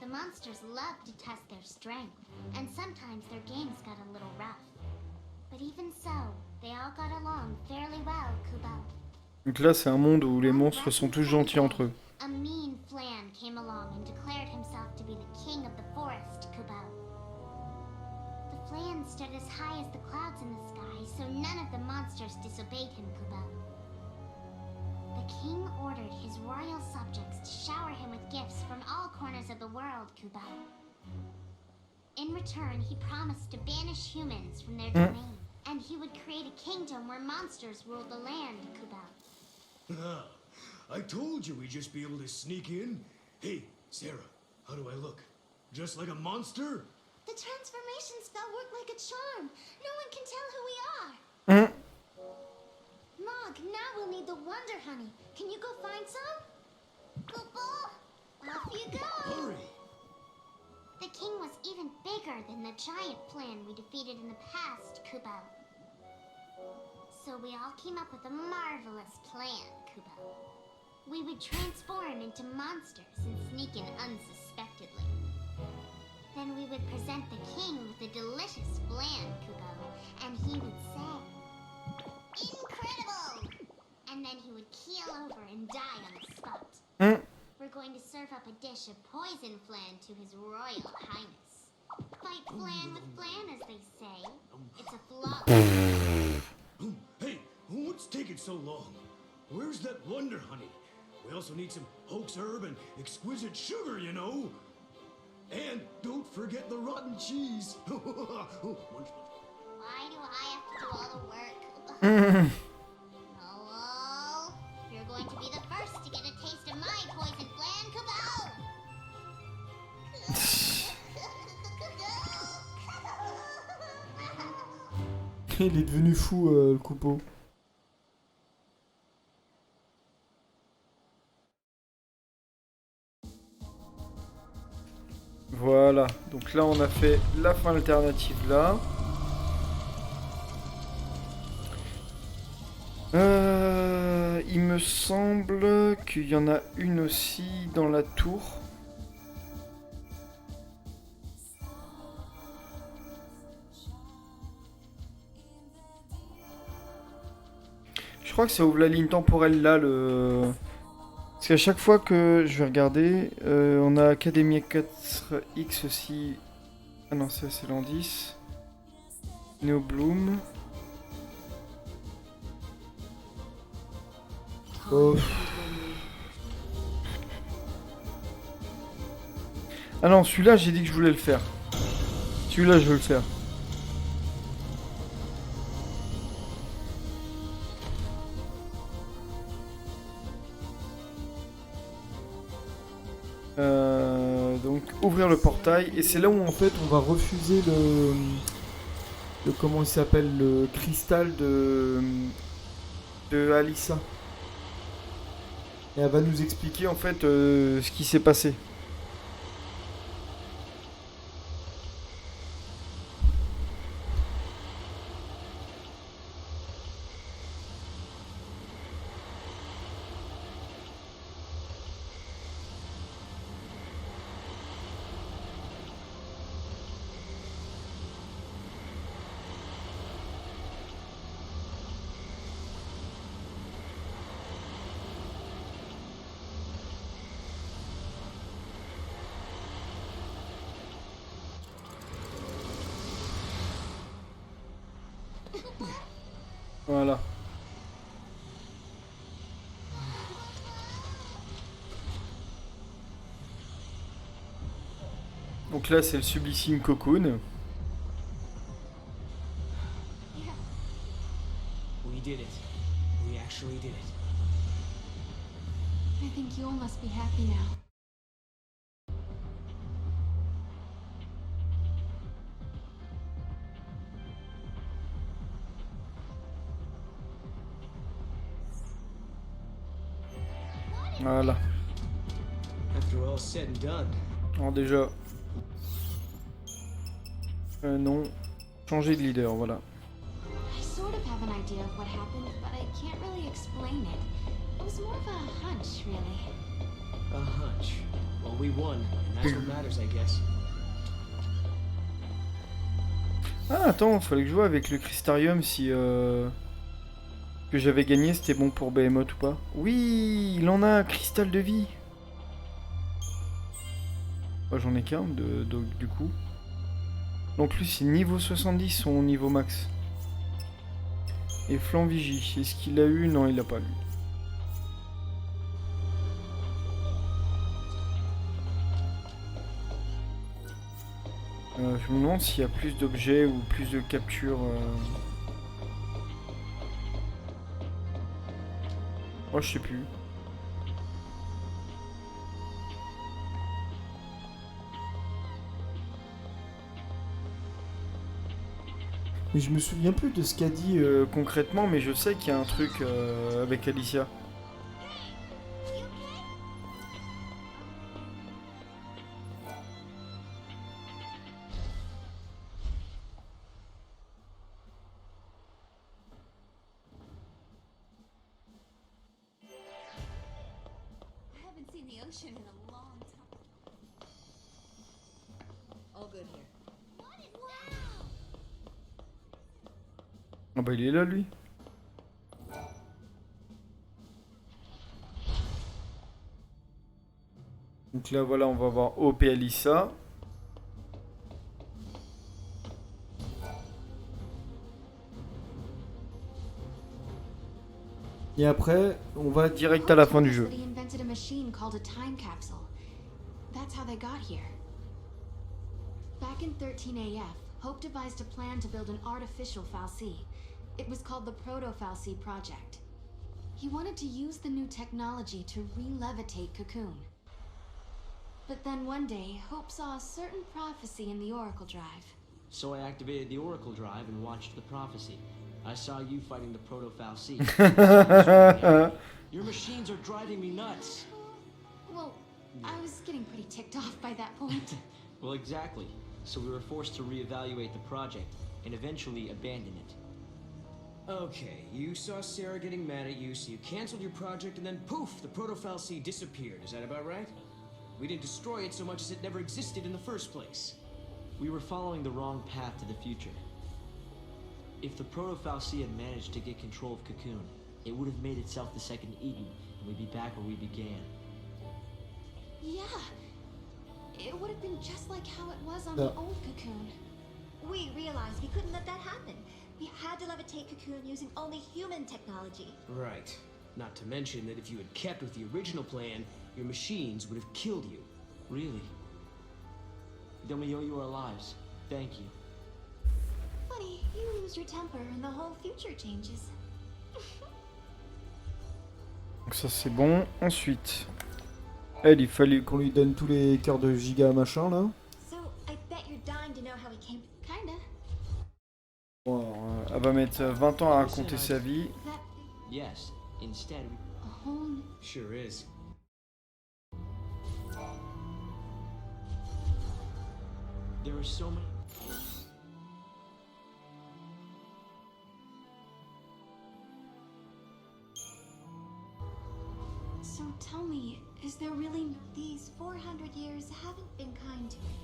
The monsters loved to test their strength, and sometimes their games got a little rough. But even so, they all got along fairly well, Kubao. Donc là, c'est un monde où les monstres sont tous gentils entre eux. A mean Flan came along and declared himself to be the king of the forest, Kubao. The Flan stood as high as the clouds in the sky, so none of the monsters disobeyed him, Kubao. The king ordered his royal subjects to shower him with gifts from all corners of the world, Kubao. In return, he promised to banish humans from their domain, and he would create a kingdom where monsters ruled the land, Kubao. I told you we'd just be able to sneak in. Hey, Sarah, how do I look? Just like a monster? The transformation spell worked like a charm. No one can tell who we are. Mog, now we'll need the Wonder Honey. Can you go find some? Kupo, off you go. Hurry! The king was even bigger than the giant plan we defeated in the past, Kupo. So we all came up with a marvelous plan, Kupo. We would transform into monsters and sneak in unsuspectedly. Then we would present the king with a delicious flan, Kupo, and he would say, "Incredible!" And then he would keel over and die on the spot. We're going to serve up a dish of poison flan to his royal highness. Fight flan with flan, as they say. It's a flawless... Hey, what's taking so long? Where's that Wonder Honey? We also need some hoax herb and exquisite sugar, you know. And don't forget the rotten cheese. Why do I have to do all the work? Oh, you're going to be the first to get a taste of my poison flan, Kupo! Il est devenu fou, le Kupo. Voilà, donc là on a fait la fin alternative là. Il me semble qu'il y en a une aussi dans la tour. Je crois que ça ouvre la ligne temporelle là, le... Parce qu'à chaque fois que je vais regarder, on a Academia 4X aussi. Ah non, ça c'est l'an 10. Neo Bloom. Oh. Ah non, celui-là j'ai dit que je voulais le faire. Celui-là je veux le faire. Donc ouvrir le portail et c'est là où en fait on va refuser le comment il s'appelle, le cristal de Alissa. Et elle va nous expliquer en fait ce qui s'est passé. Voilà. Donc là c'est le sublissime cocoon. We did it. We actually did it. I think you all must be happy now. Voilà. After all said and done. Alors déjà... non. Changer de leader, voilà. I sort of have an idea of what happened, but I can't really explain it. It was more of a hunch, really. A hunch. Well, we won, and that's what matters, I guess. Ah attends, fallait que je vois avec le Crystarium si que j'avais gagné c'était bon pour Behemoth ou pas. Oui, il en a un cristal de vie. Oh, j'en ai qu'un du coup. Donc lui c'est niveau 70 son niveau max. Et Flanc Vigie, est-ce qu'il a eu? Non, il l'a pas lui. Je me demande s'il y a plus d'objets ou plus de captures. Oh, je sais plus. Mais je me souviens plus de ce qu'a dit concrètement, mais je sais qu'il y a un truc avec Alicia. I haven't seen the ocean in a long time. All good here. Ah bah il est là lui. Donc là voilà, on va voir Hope et Alyssa. Et après, on va direct à la fin du jeu. He invented a machine called a time capsule. That's how they got here. Back in 13 AF, Hope devised a plan to build an artificial Fal'Cie. It was called the Proto-Fal'Cie Project. He wanted to use the new technology to re-levitate Cocoon. But then one day, Hope saw a certain prophecy in the Oracle Drive. So I activated the Oracle Drive and watched the prophecy. I saw you fighting the Proto-Fal'Cie. Your machines are driving me nuts. Well, I was getting pretty ticked off by that point. Well, exactly. So we were forced to reevaluate the project and eventually abandon it. Okay, you saw Sarah getting mad at you, so you canceled your project, and then poof, the Proto-Fal'Cie disappeared. Is that about right? We didn't destroy it so much as it never existed in the first place. We were following the wrong path to the future. If the Proto-Fal'Cie had managed to get control of Cocoon, it would have made itself the second Eden, and we'd be back where we began. Yeah. It would have been just like how it was on Yeah. the old Cocoon. We realized we couldn't let that happen. We had to levitate Cocoon using only human technology. Right. Not to mention that if you had kept with the original plan, your machines would have killed you. Really? Then we owe you our lives. Thank you. Funny, you lose your temper and the whole future changes. Donc ça c'est bon. Ensuite, elle, il fallait qu'on lui donne tous les cœurs de giga machin là. So, I bet you're dying to know how we came. Kinda. Bon, alors, elle va mettre 20 ans à raconter sa vie. That Yes. Instead, a whole sure is. There are so many. So tell me, is there really These 400 years haven't been kind to me.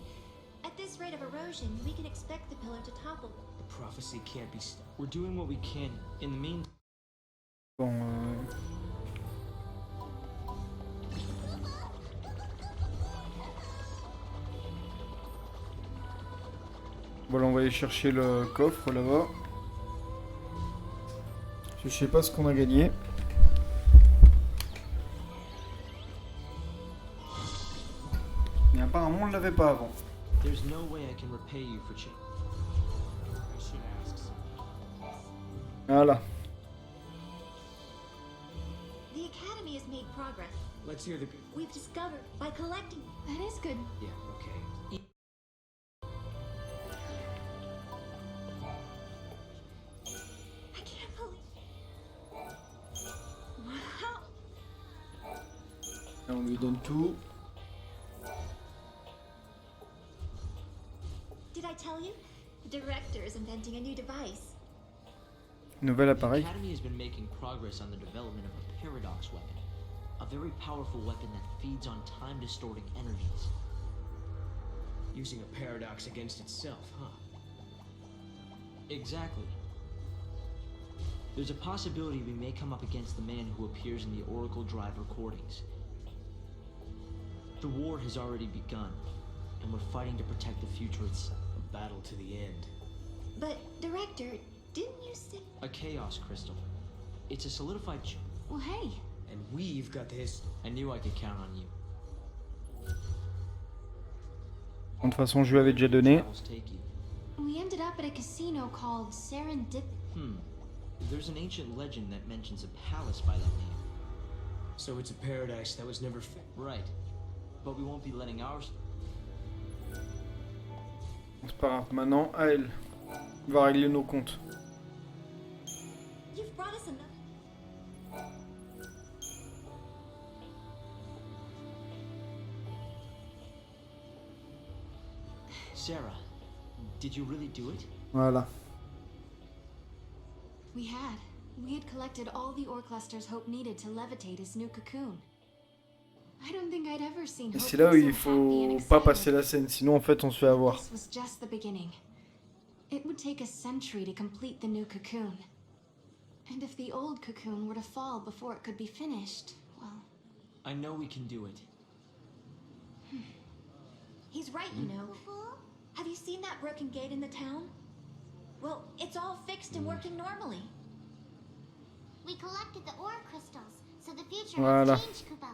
At this rate of erosion, we can expect the pillar to topple. The prophecy can't be stopped. We're doing what we can. In the meantime. Bon, voilà, on va aller chercher le coffre là-bas. Je sais pas ce qu'on a gagné. Mais apparemment on ne l'avait pas avant. There's no way I can repay you for change. I should ask someone. Voilà. The Academy has made progress. Let's hear the good. We've discovered by collecting. that is good. Yeah, okay. I can't believe. Wow. Là, on lui donne tout. Did I tell you? The director is inventing a new device. Nouvel The appareil. Academy has been making progress on the development of a paradox weapon. A very powerful weapon that feeds on time-distorting energies. Using a paradox against itself, huh? Exactly. There's a possibility we may come up against the man who appears in the Oracle Drive recordings. The war has already begun, and we're fighting to protect the future itself. A battle to the end. But, Director, didn't you say... A chaos crystal. It's a solidified Well, hey, and we've got this. I knew I could count on you. De toute façon, je lui avais déjà donné. Travels take you. we ended up at a casino called Serendip. There's an ancient legend that mentions a palace by that name. So it's a paradise that was never fit. Right. But we won't be letting ours. C'est pas grave. Maintenant, à elle. On va régler nos comptes. You've brought us enough. Sarah, did you really do it? Voilà. We had. We had collected all the ore clusters Hope needed to levitate his new cocoon. I don't think I'd ever seen Et Hope c'est là où so il happy and faut excited. pas passer la scène, sinon en fait on se fait avoir. This was just the beginning. It would take a century to complete the new cocoon. And if the old cocoon were to fall before it could be finished, well, I know we can do it. He's right, you know. Have you seen that broken gate in the town? Well, it's all fixed and working normally. We collected the ore crystals, so the future Voilà. has changed, Kubo.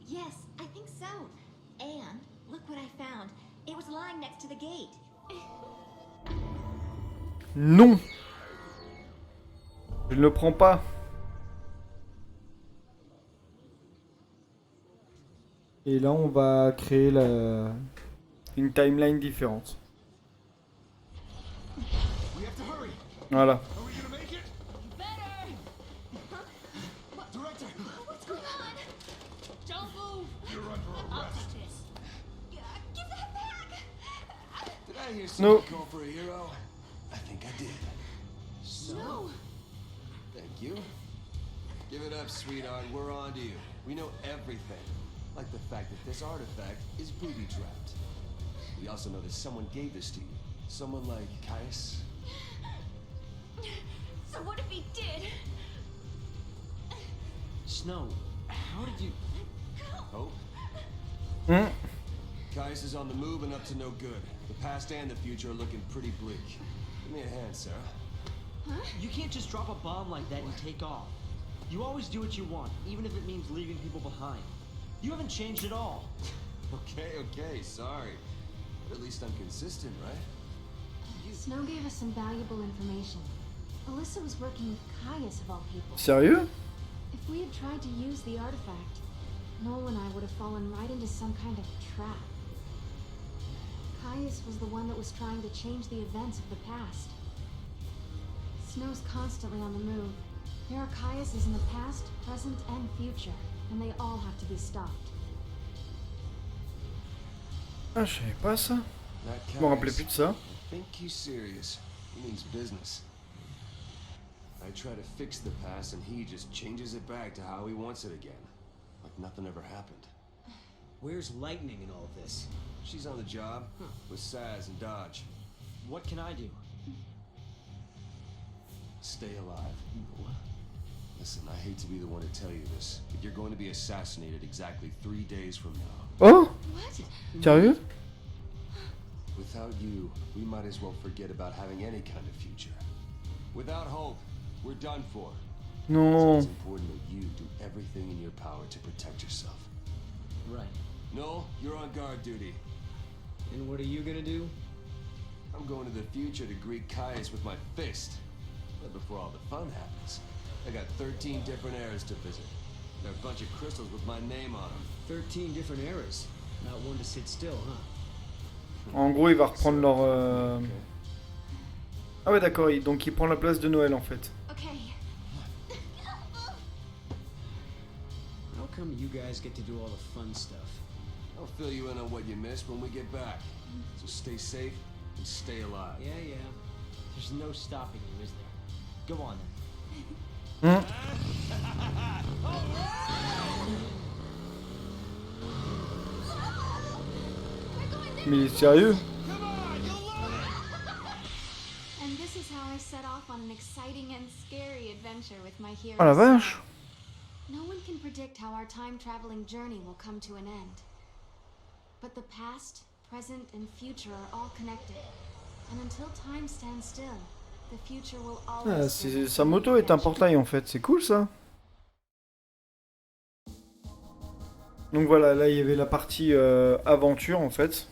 Yes, I think so. And look what I found. It was lying next to the gate. Non! Je ne le prends pas. Et là on va créer une timeline différente. We have to hurry. Voilà. Are we gonna make it? Director, What's going on? Don't move. you're under arrest. Give that back. Did I hear No. someone call for a hero? I think I did. No. Thank you. Give it up, sweetheart. We're on to you. We know everything. Like the fact that this artifact is booby-trapped. We also know that someone gave this to you. Someone like Caius. So what if he did? Snow, how did you... Hope? Hmm. Caius is on the move and up to no good. The past and the future are looking pretty bleak. Give me a hand, Sarah. You can't just drop a bomb like that and take off. You always do what you want, even if it means leaving people behind. You haven't changed at all. Okay, sorry. But at least I'm consistent, right? Snow gave us some valuable information. Alyssa was working with Caius of all people. Sérieux? If we had tried to use the artifact, Noel and I would have fallen right into some kind of trap. Caius was the one that was trying to change the events of the past. Snow's constantly on the move. There are Caiuses in the past, present, and future, and they all have to be stopped. Ah, je savais pas ça. That Je me rappelais Caius, plus de ça. I think he's serious. He means business. I try to fix the past and he just changes it back to how he wants it again. Like nothing ever happened. Where's Lightning in all this? She's on the job with Saz and Dodge. What can I do? Stay alive. Listen, I hate to be the one to tell you this, but you're going to be assassinated exactly 3 days from now. Oh? What? Sérieux? Without you, we might as well forget about having any kind of future. Without hope, we're done for. So Non. it's important that you do everything in your power to protect yourself. Right. No, you're on guard duty. And what are you gonna do? I'm going to the future to greet Caius with my fist. But before all the fun happens, I got 13 different eras to visit. There are a bunch of crystals with my name on them. 13 different eras. Not one to sit still, huh? En gros, il va reprendre leur... Ah ouais, d'accord, donc il prend la place de Noël en fait. Okay. How come you guys get to do all the fun stuff? I'll fill you in on what you missed when we get back. So stay safe and stay alive. Yeah. There's no stopping you, is there? Go on then. Hmm. Mais il est sérieux? And this is how I set off on an exciting and scary adventure with my hero. Ah la vache! No one can predict how our time-traveling journey will come to an end. But the past, present, and future are all connected. And until time stands still, the future will always... Sa moto est un portail en fait, c'est cool ça. Donc voilà, là il y avait la partie aventure en fait.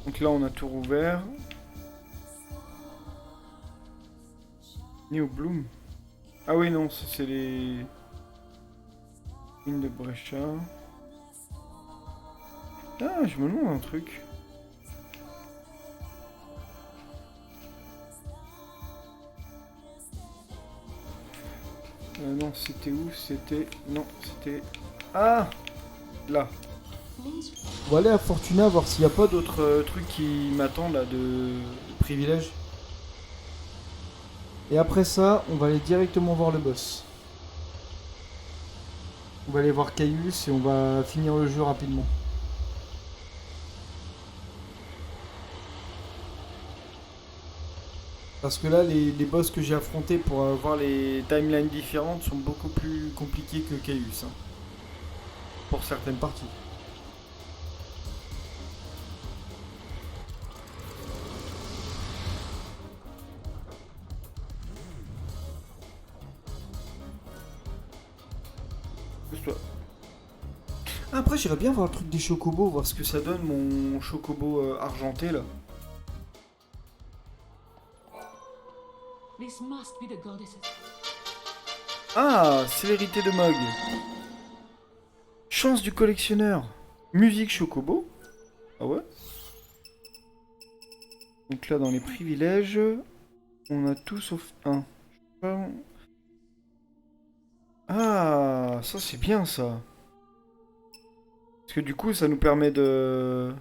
Donc là on a tout rouvert. New Bloom. Ah oui, non, ça, c'est les... Mine de Breccia. Ah, je me demande un truc. Non, c'était où? C'était... Non, c'était... Ah! Là. On va aller à Fortuna voir s'il n'y a pas d'autres trucs qui m'attendent là de privilèges. Et après ça, on va aller directement voir le boss. On va aller voir Caius et on va finir le jeu rapidement. Parce que là, les boss que j'ai affrontés pour avoir les timelines différentes sont beaucoup plus compliqués que Caius. Hein. Pour certaines parties. Après, j'irais bien voir le truc des chocobos, voir ce que ça donne mon chocobo argenté là. This must be the goddesses. Ah, célérité de Mog. Chance du collectionneur. Musique chocobo. Ah ouais. Donc là, dans les privilèges, on a tout sauf un. Ah, ça c'est bien ça. Parce que du coup, ça nous permet de...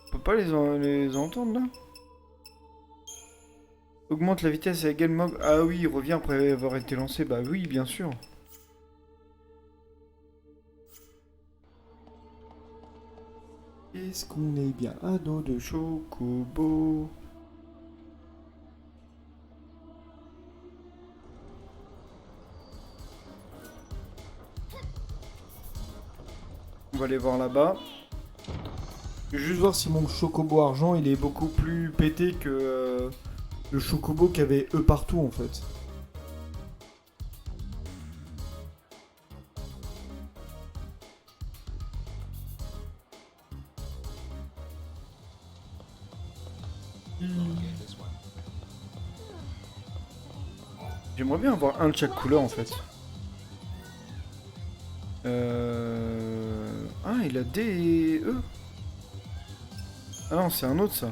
On peut pas les entendre là? Augmente la vitesse à égal Mog. Ah oui, il revient après avoir été lancé. Bah oui, bien sûr. Est-ce qu'on est bien à dos de chocobo? On va aller voir là-bas. Juste voir si mon chocobo argent il est beaucoup plus pété que le chocobo qui avait eux partout en fait. J'aimerais bien avoir un de chaque couleur en fait. Ah, il a D et E. Ah non, c'est un autre ça.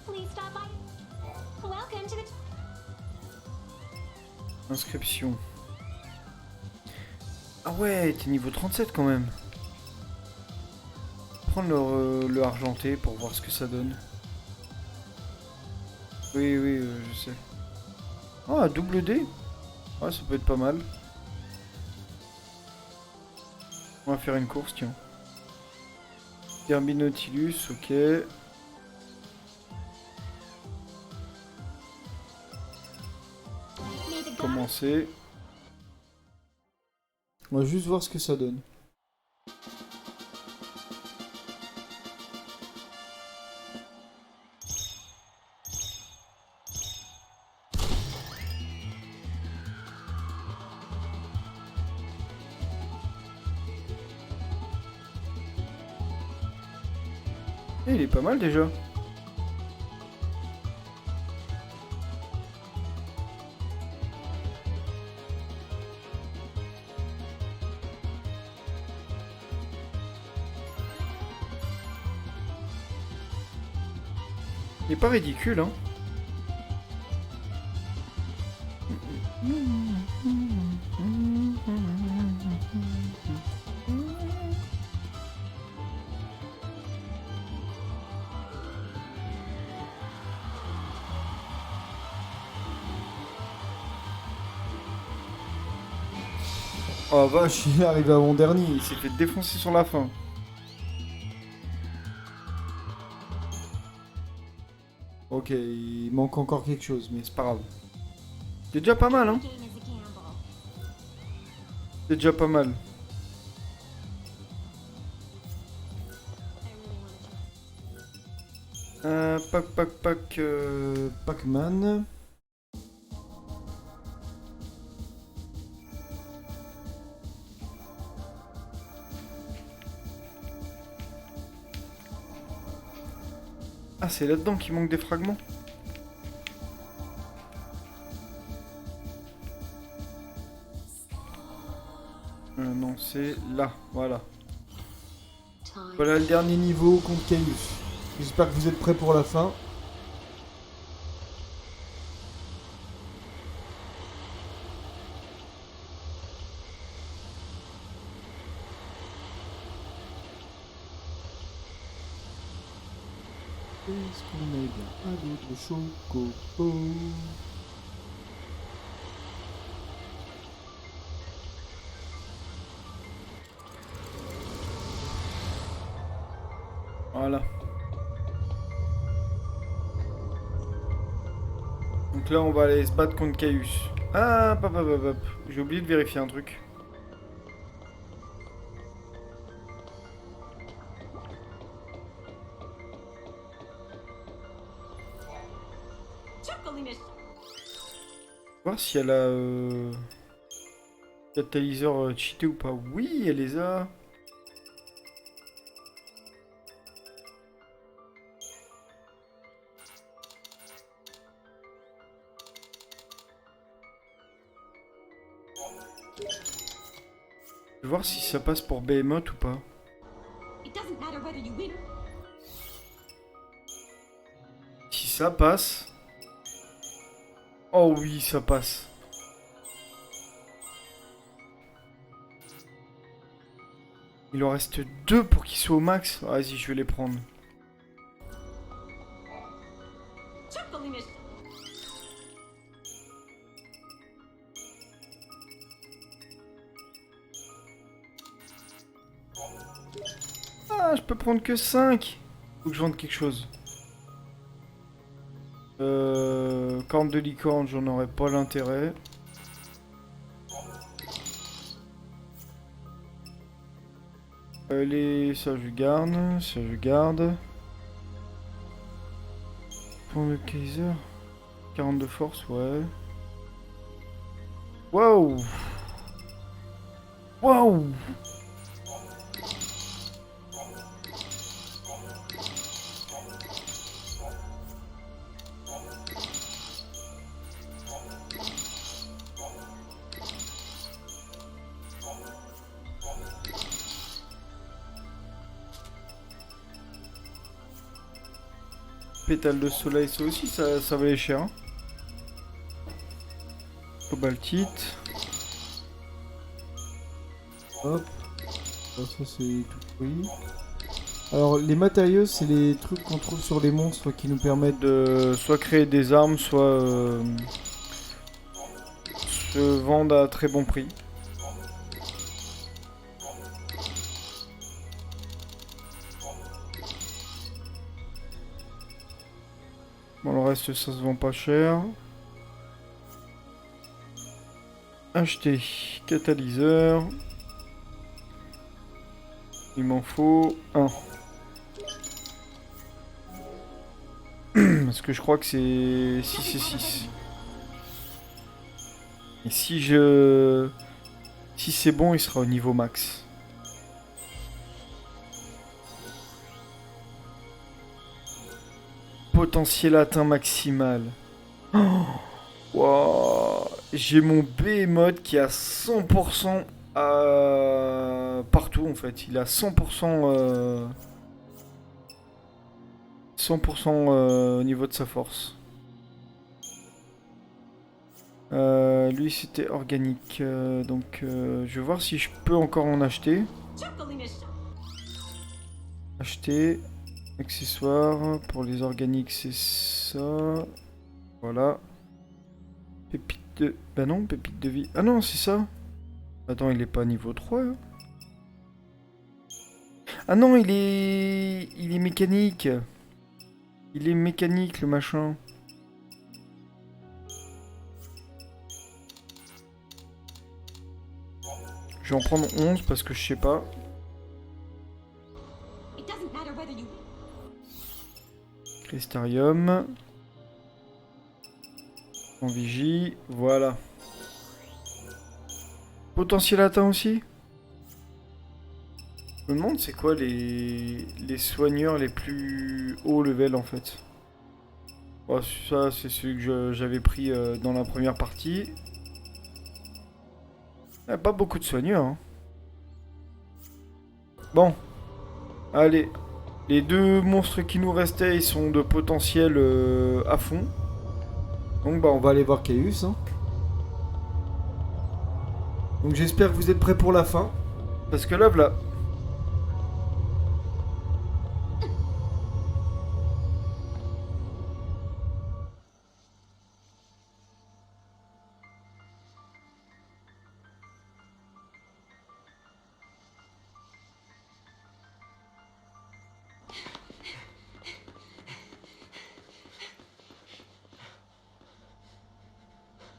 Please stop by. Welcome to the... Inscription. Ah ouais, t'es niveau 37 quand même. Prendre le argenté pour voir ce que ça donne. Oui, oui, je sais. Ah, double D. Ouais, ça peut être pas mal. On va faire une course, tiens. Derby Nautilus, ok. Commencer. On va juste voir ce que ça donne. Eh, il est pas mal déjà. Il est pas ridicule, hein. Oh vache, il est arrivé avant-dernier. Il s'est fait défoncer sur la fin. Ok, il manque encore quelque chose, mais c'est pas grave. C'est déjà pas mal, hein. Game is a gamble. C'est déjà pas mal. I really want to try. Pac-Man. Ah, c'est là-dedans qu'il manque des fragments. Non, c'est là, voilà. Time. Voilà le dernier niveau contre Caius. J'espère que vous êtes prêts pour la fin. Est-ce qu'on est bien à l'autre chocobo? Voilà. Donc là, on va aller se battre contre Caius. Ah, hop, hop, hop, hop. J'ai oublié de vérifier un truc. Voir si elle a catalyseur cheaté ou pas. Oui, elle les a. Je vais voir si ça passe pour Behemoth ou pas. Si ça passe. Oh oui, ça passe. Il en reste 2 pour qu'ils soient au max. Vas-y, je vais les prendre. Ah, je peux prendre que 5. Faut que je vende quelque chose. Corne de licorne, j'en aurais pas l'intérêt. Ça je garde, ça je garde. Point de Kaiser. 40 de force, ouais. Waouh! Waouh! Pétale de soleil, ça aussi, ça valait cher. Hein. Cobaltite. Hop. Ça c'est tout pris. Alors les matériaux, c'est les trucs qu'on trouve sur les monstres qui nous permettent De soit créer des armes, soit se vendre à très bon prix. Bon, le reste, ça se vend pas cher. Acheter catalyseur. Il m'en faut un. Parce que je crois que c'est 6 et 6. Et si si c'est bon, il sera au niveau max. Potentiel atteint maximal. Oh, wow. J'ai mon Behemoth qui est à 100% partout en fait. Il est à 100% 100% au niveau de sa force. Lui c'était organique. Donc je vais voir si je peux encore en acheter. Acheter. Accessoires. Pour les organiques c'est ça. Voilà. Pépite de... Bah non, pépite de vie. Ah non, c'est ça. Attends, il est pas niveau 3 hein. Ah non, il est mécanique. Il est mécanique le machin. Je vais en prendre 11 parce que je sais pas. Crystarium. En vigie, voilà. Potentiel atteint aussi. Je me demande c'est quoi les soigneurs les plus haut level en fait. Oh, ça c'est celui que j'avais pris dans la première partie. Il n'y a pas beaucoup de soigneurs. Hein. Bon. Allez. Les deux monstres qui nous restaient, ils sont de potentiel à fond. Donc bah on va aller voir Caius. Hein. Donc j'espère que vous êtes prêts pour la fin. Parce que là, voilà.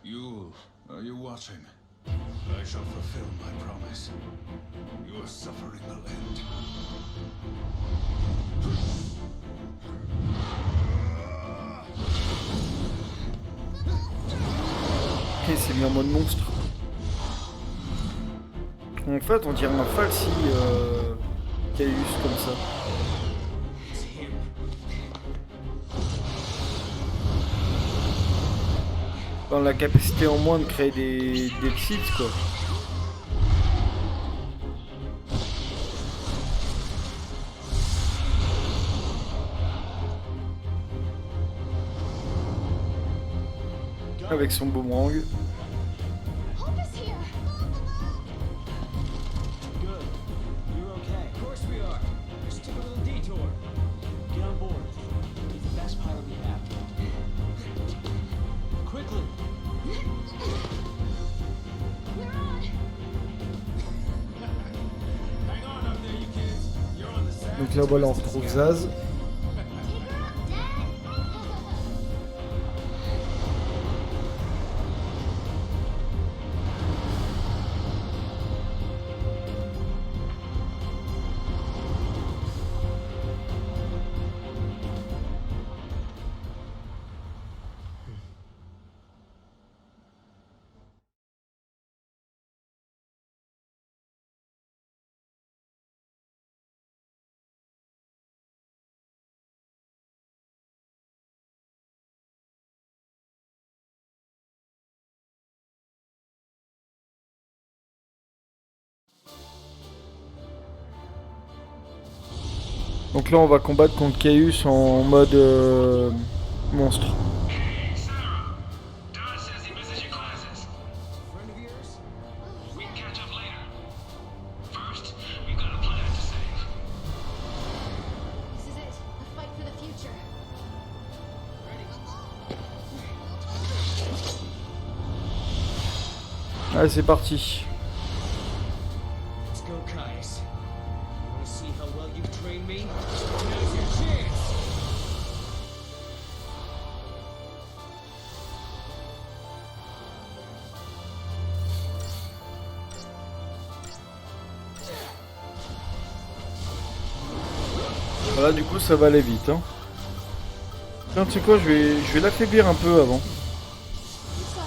Yule, are you watching? I shall fulfill my promise. Your suffering will end. Ok, c'est mis en mode monstre. En fait, on dirait un falsi Caius comme ça. Dans la capacité en moins de créer des psys, quoi. Avec son boomerang. Hope is here. Good. You're okay. Of course we are. Just took a little detour. Get on board. He's the best pilot we have. Quickly. We're on. Hang on up there, you kids. You're on the side. Donc là voilà on retrouve Zaz. Donc là on va combattre contre Caius en mode monstre. Sarah, Don says he misses your classes. Friend of yours? We can catch up later. First, we've got a planet to save. This is it. A fight for the future. Allez c'est parti. Let's go, Caius. You wanna see how well you've trained me? Now's your chance! Voilà du coup ça va aller vite. Hein. Tiens tu sais quoi, je vais l'affaiblir un peu avant. This way.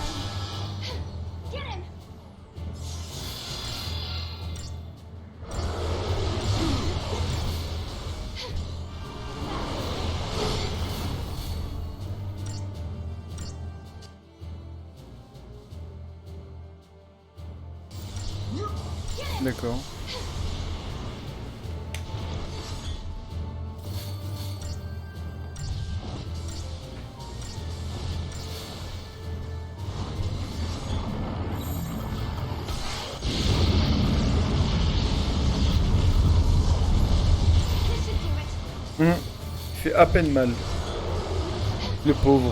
Get him. D'accord. This should do it. Il fait à peine mal. Le pauvre.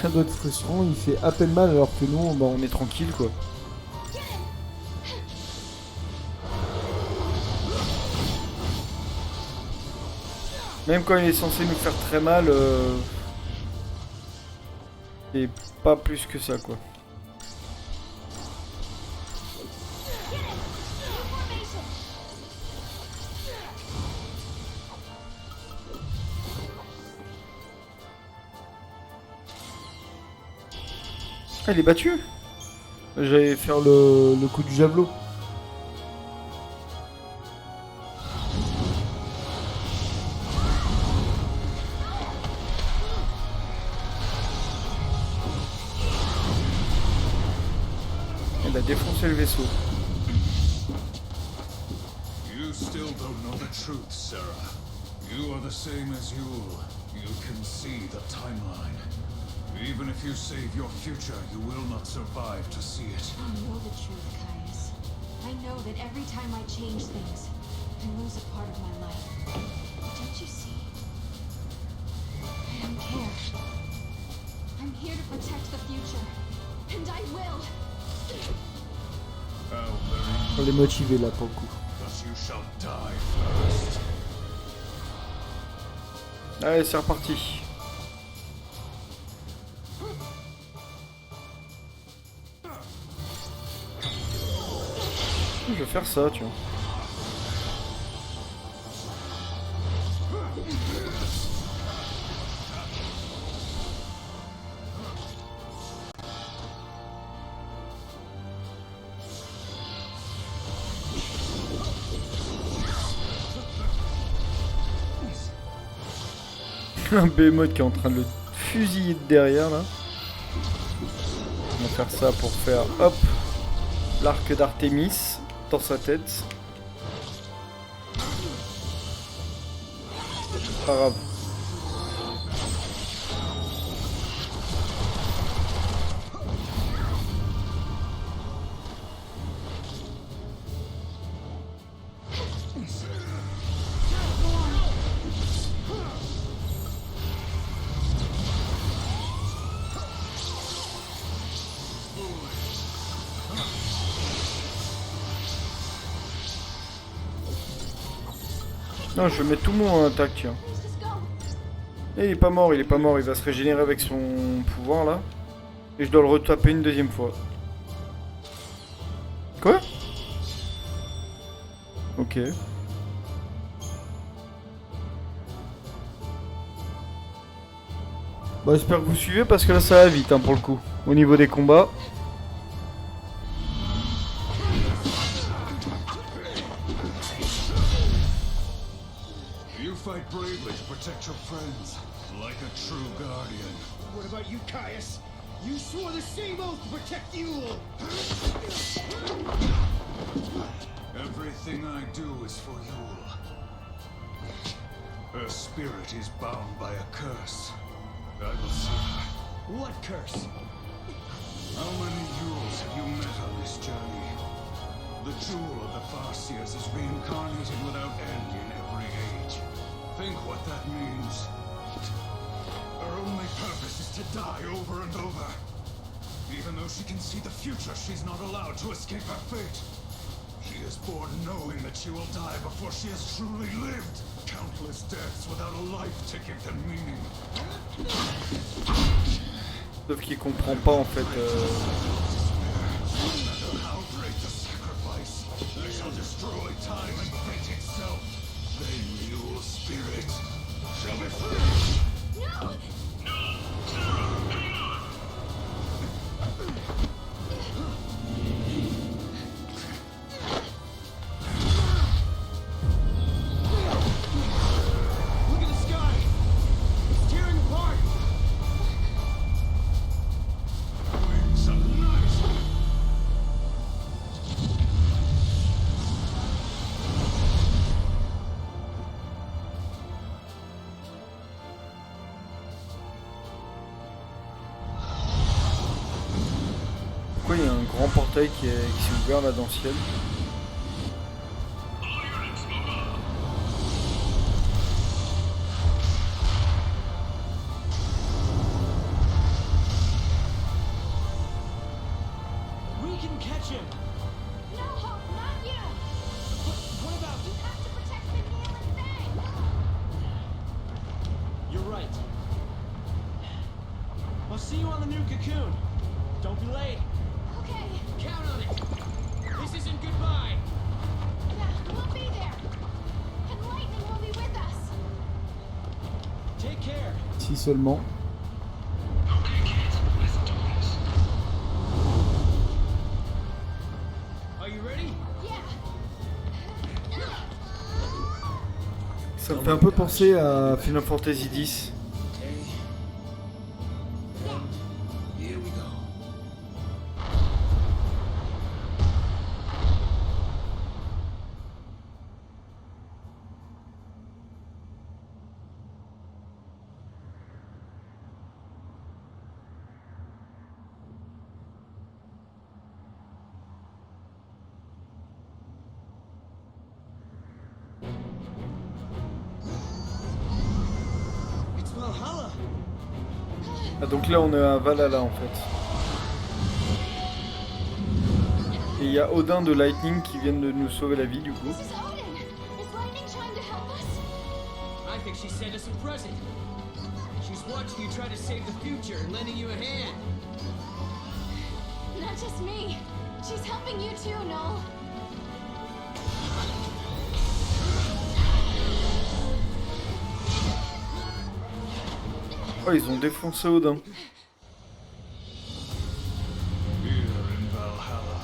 Ça doit être frustrant, il fait à peine mal alors que nous bah, on est tranquille quoi. Même quand il est censé nous faire très mal, et pas plus que ça quoi. Ah, il est battu? J'allais faire le coup du javelot. Elle a défoncé le vaisseau. You still don't know the truth, Sarah. You are the same as Yule. You can see the timeline. Even if you save your future, you will not survive to see it. I know the truth, Caius. I know that every time I change things, I lose a part of my life. But don't you see? I don't care. I'm here to protect the future. And I will! How very On est motivé là pour le coup. thus you shall die first. Allez, c'est reparti. Je vais faire ça, tu vois. Un Behemoth qui est en train de le fusiller de derrière là. On va faire ça pour faire hop l'arc d'Artémis dans sa tête. Pas grave. Non, je vais mettre tout le monde en attaque, tiens. Et il est pas mort, il va se régénérer avec son pouvoir là. Et je dois le retaper une deuxième fois. Quoi? Ok. Bah j'espère que vous suivez parce que là ça va vite hein, pour le coup. Au niveau des combats. You fight bravely to protect your friends, like a true guardian. What about you, Caius? You swore the same oath to protect Yule! Everything I do is for Yule. Her spirit is bound by a curse. I will see her. What curse? How many Yules have you met on this journey? The jewel of the Farseers is reincarnated without end in every age. Think what that means. Her only purpose is to die over and over. Even though she can see the future, she's not allowed to escape her fate. She is born knowing that she will die before she has truly lived. Countless deaths without a life to give them meaning. Sauf qu'il comprend pas en fait. No matter how great the sacrifice, I shall destroy time and fate itself. Then your spirit shall be free. No! Look at the sky! It's tearing apart! Wings of night. Pourquoi il y a un grand portail qui s'est ouvert là dans le ciel? We can catch him. No, Hope, not you! What about? You have to protect Vanille and Fang! You're right. I'll see you on the new cocoon. Don't be late. Okay, Count on it! This isn't goodbye! yeah, we'll be there! And Lightning will be with us! Take care. Si seulement. Okay, kids, listen to this. Ça me fait un peu penser à Final Fantasy X. Here we go. It's Valhalla. Ah, donc là on est à Valhalla en fait. Et il y a Odin de Lightning qui vient de nous sauver la vie du coup. This is Odin! Is Lightning trying to help us? I think she sent us a present. She's watching you try to save the future and lending you a hand. Not just me. She's helping you too, Noel. Oh, ils ont défoncé Odin. Here in Valhalla,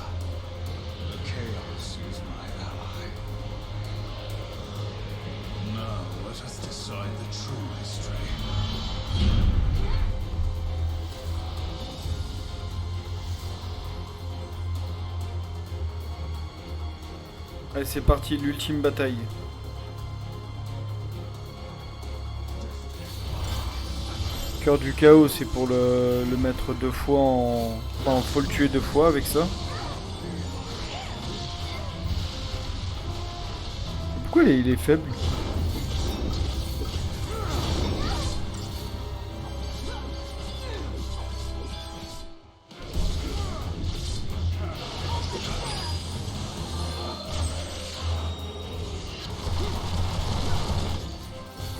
the chaos is my ally. Now let us decide the true history. Allez, c'est parti, l'ultime bataille. Cœur du chaos, c'est pour le mettre 2 fois en... Enfin, faut le tuer 2 fois avec ça. Pourquoi il est faible?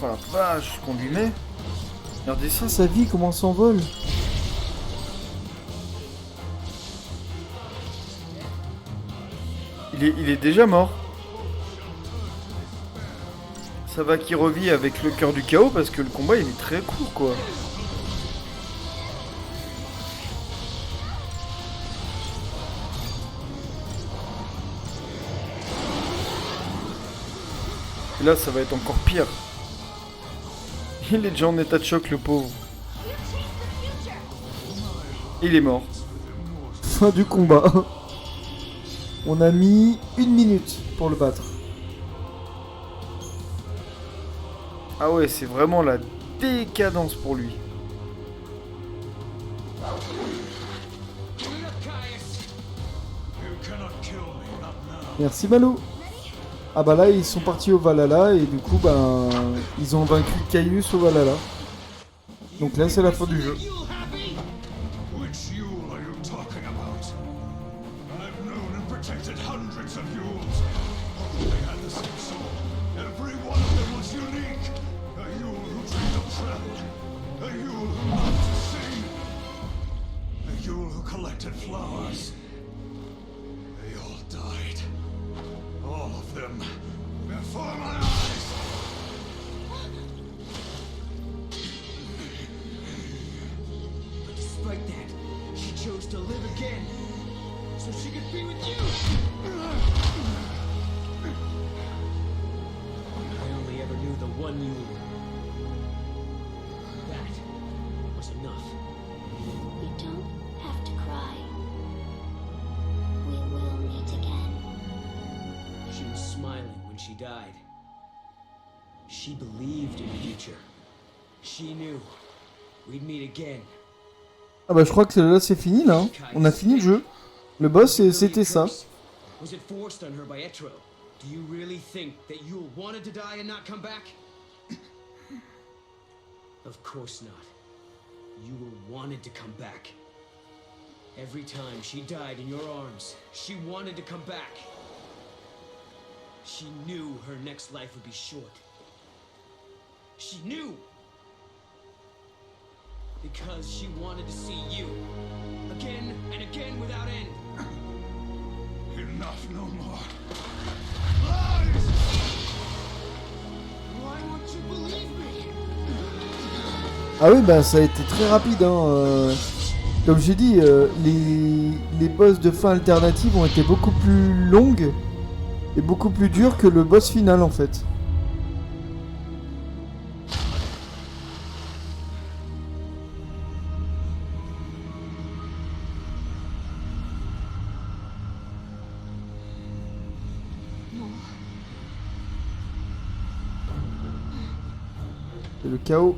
Oh la vache, qu'on lui met. Regardez ça, sa vie, comment elle s'envole. Il est déjà mort. Ça va qu'il revit avec le cœur du chaos parce que le combat il est très court quoi. Et là ça va être encore pire. Il est déjà en état de choc le pauvre. Il est mort. Fin du combat. On a mis 1 minute pour le battre. Ah ouais, c'est vraiment la décadence pour lui. Merci Malo. Ah bah là ils sont partis au Valhalla et du coup ben ils ont vaincu Caius au Valhalla. Donc là c'est la fin du jeu. Which Yule are you talking about? I've known and protected hundreds of Yules. They had the same soul. Every one of them was unique. A Yule who dreamed of travel. A Yule who loved to sing. A Yule who collected flowers. They all died. All of them. Before my eyes. Despite that, she chose to live again, so she could be with you. I only ever knew the one you. That was enough. You don't have to cry. We will meet again. She was smiling when she died. She believed in the future. She knew we'd meet again. Ah bah je crois que là c'est fini là. On a fini le jeu. Le boss c'était ça. Was it forced on her by Etro? Do you really think that Yule wanted to die and not come back? Of course not. Yule wanted to come back. Every time she died in your arms, she wanted to come back. She knew her next life would be short. She knew! Because she wanted to see you. Again and again without end. Enough, no more. Lies! Why won't you believe me? Ah oui bah ça a été très rapide hein. Comme j'ai dit, les boss de fin alternative ont été beaucoup plus longues et beaucoup plus dures que le boss final en fait. C'est le chaos.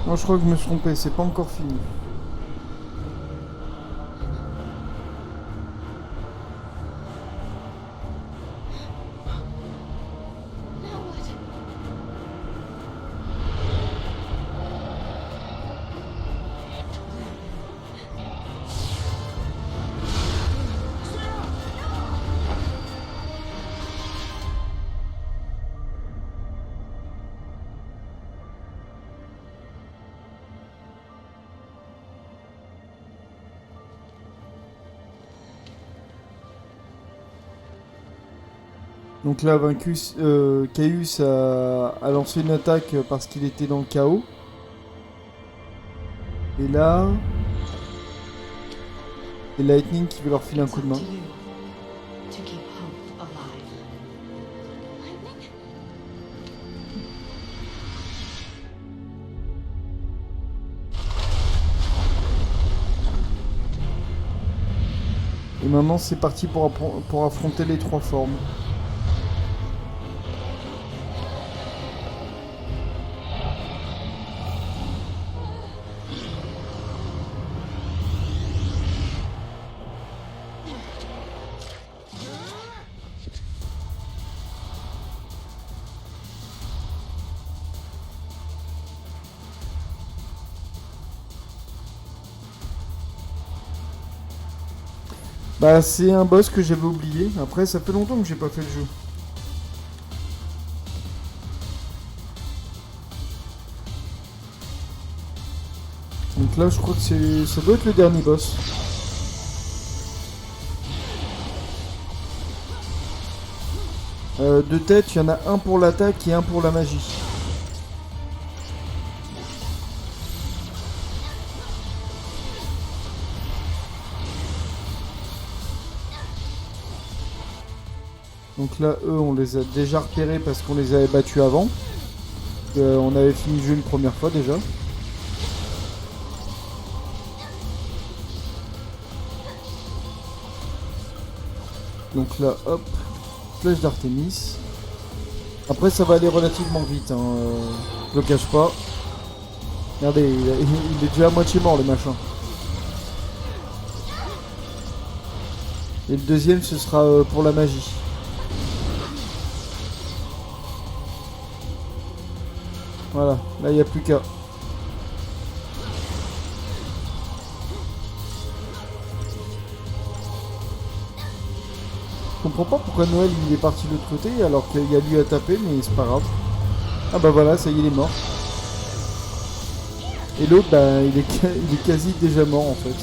Moi je crois que je me suis trompé, c'est pas encore fini. Now what? Donc là, vaincu, Caius a lancé une attaque parce qu'il était dans le chaos. Et là... c'est Lightning qui veut leur filer un coup de main. To keep hope alive. Lightning? Et maintenant, c'est parti pour affronter les trois formes. Bah c'est un boss que j'avais oublié, après ça fait longtemps que j'ai pas fait le jeu. Donc là je crois que ça doit être le dernier boss. Deux têtes, il y en a un pour l'attaque et un pour la magie. Donc là, eux, on les a déjà repérés parce qu'on les avait battus avant. On avait fini le jeu une première fois déjà. Donc là, hop, flèche d'Artémis. Après, ça va aller relativement vite, hein. Je le cache pas. Regardez, il est déjà à moitié mort, le machin. Et le deuxième, ce sera pour la magie. Voilà, là il n'y a plus qu'à. Je comprends pas pourquoi Noël il est parti de l'autre côté alors qu'il y a lui à taper, mais c'est pas grave. Ah bah voilà, ça y est, il est mort. Et l'autre, bah il est quasi déjà mort en fait.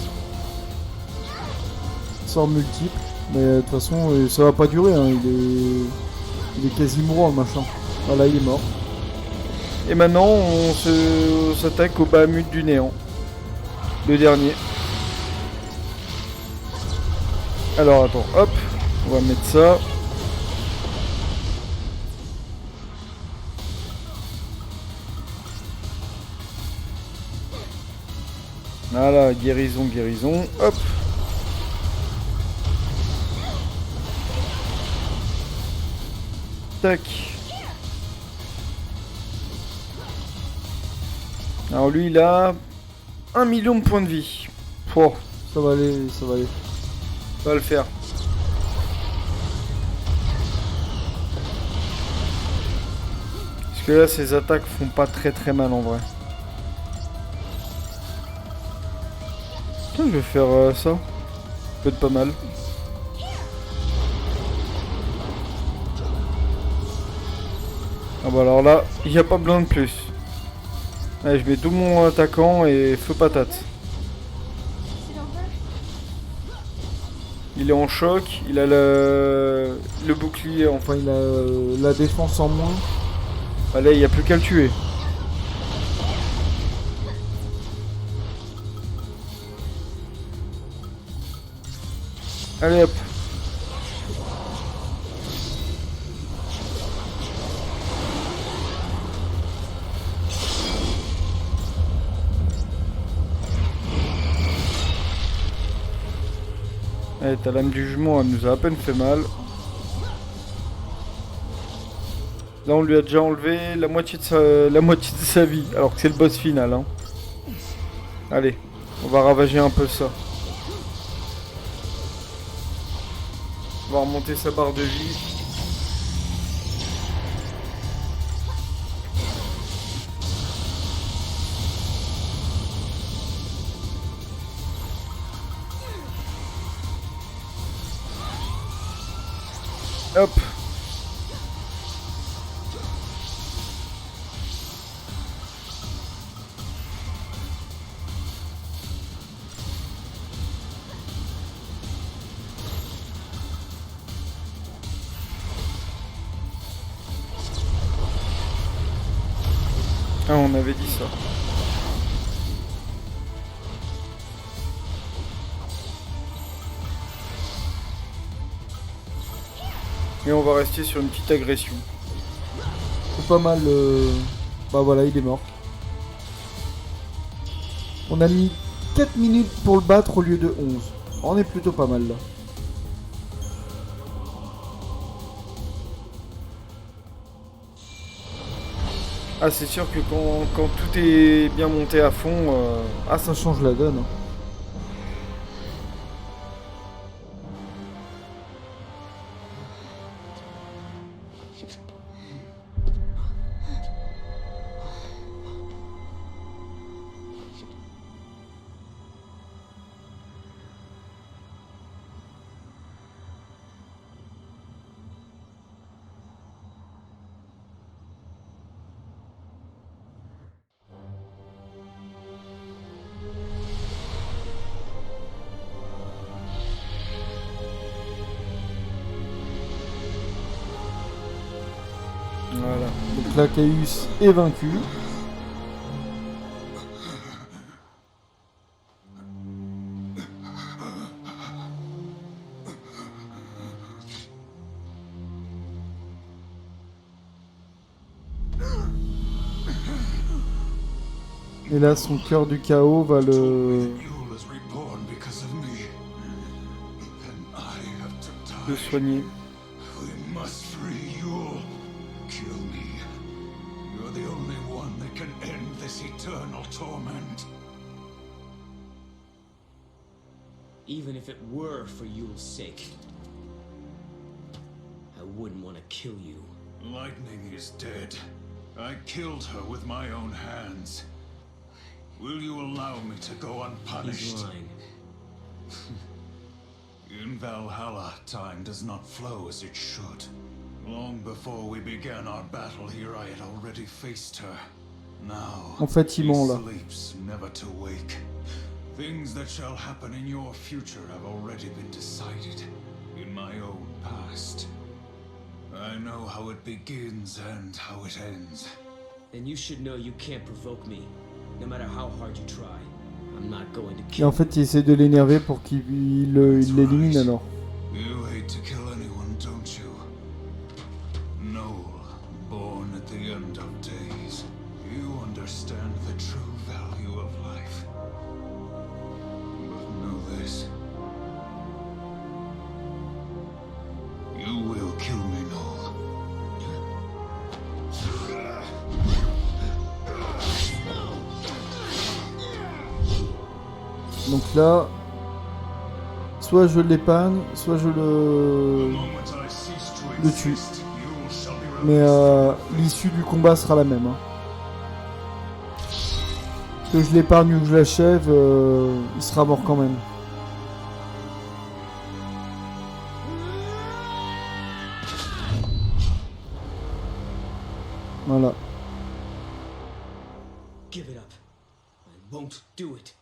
Sort multiple, mais de toute façon ça va pas durer, hein. Il est quasi mourant le machin. Voilà, il est mort. Et maintenant, on s'attaque au Bahamut du néant. Le dernier. Alors, attends, hop. On va mettre ça. Voilà, guérison, guérison. Hop. Tac. Alors lui il a 1 million de points de vie. Oh, ça va aller, ça va aller. Ça va le faire. Parce que là ses attaques font pas très mal en vrai. Putain, je vais faire ça. Peut être pas mal. Ah bah alors là, il n'y a pas besoin de plus. Allez, je mets tout mon attaquant et feu patate. Il est en choc, il a le bouclier, enfin il a la défense en moins. Allez, il n'y a plus qu'à le tuer. Allez hop. Allez, ta lame du jugement, elle nous a à peine fait mal. Là, on lui a déjà enlevé la moitié de sa vie, alors que c'est le boss final. Hein. Allez, on va ravager un peu ça. On va remonter sa barre de vie. Hop. Ah, on avait dit ça. Et on va rester sur une petite agression. C'est pas mal. Bah voilà, il est mort. On a mis 4 minutes pour le battre au lieu de 11. On est plutôt pas mal là. Ah, c'est sûr que quand tout est bien monté à fond... Ah, ça change la donne. Hein. Voilà. Donc là, Caius est vaincu. Et là, son cœur du chaos va le soigner. Even if it were for Yule's sake, I wouldn't want to kill you. Lightning is dead. I killed her with my own hands. Will you allow me to go unpunished? He's lying. In Valhalla, time does not flow as it should. Long before we began our battle here, I had already faced her. Now, En fait, il ment là. she sleeps never to wake. Things that shall happen in your future have already been decided in my own past. I know how it begins and how it ends. Then you should know you can't provoke me, no matter how hard you try. I'm not going to Et kill en fait, il essaie de l'énerver pour qu'il l'élimine alors. You hate to kill anyone, don't you? Noel, born at the end of days. You understand the true value of life. But know this. You will kill me, Noel. Donc là, soit je l'épargne, soit je le tue. Mais l'issue du combat sera la même. Hein. Que je l'épargne ou que je l'achève, il sera mort quand même. Voilà. Give it up. I won't do it.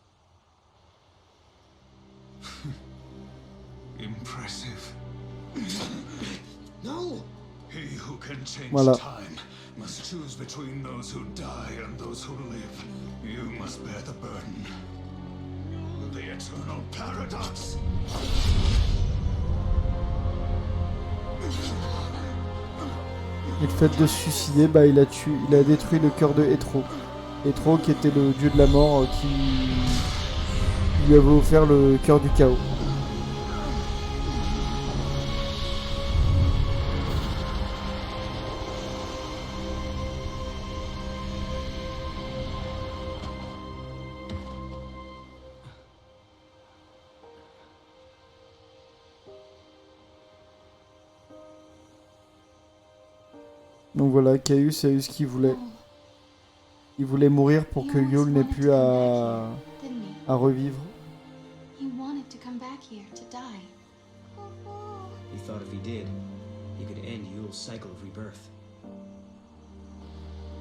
Impressive. No! He who can change Voilà. time must choose between those who die and those who live. You must bear the burden. The eternal paradox. Et le fait de se suicider, bah il a détruit le cœur de Hétro. Hétro qui était le dieu de la mort qui lui avait offert le cœur du chaos. Donc voilà, Caius a eu ce qu'il voulait. Il voulait mourir pour que Yule n'ait plus à revivre. He wanted to come back here to die. He thought if he did, he could end Yule's cycle of rebirth.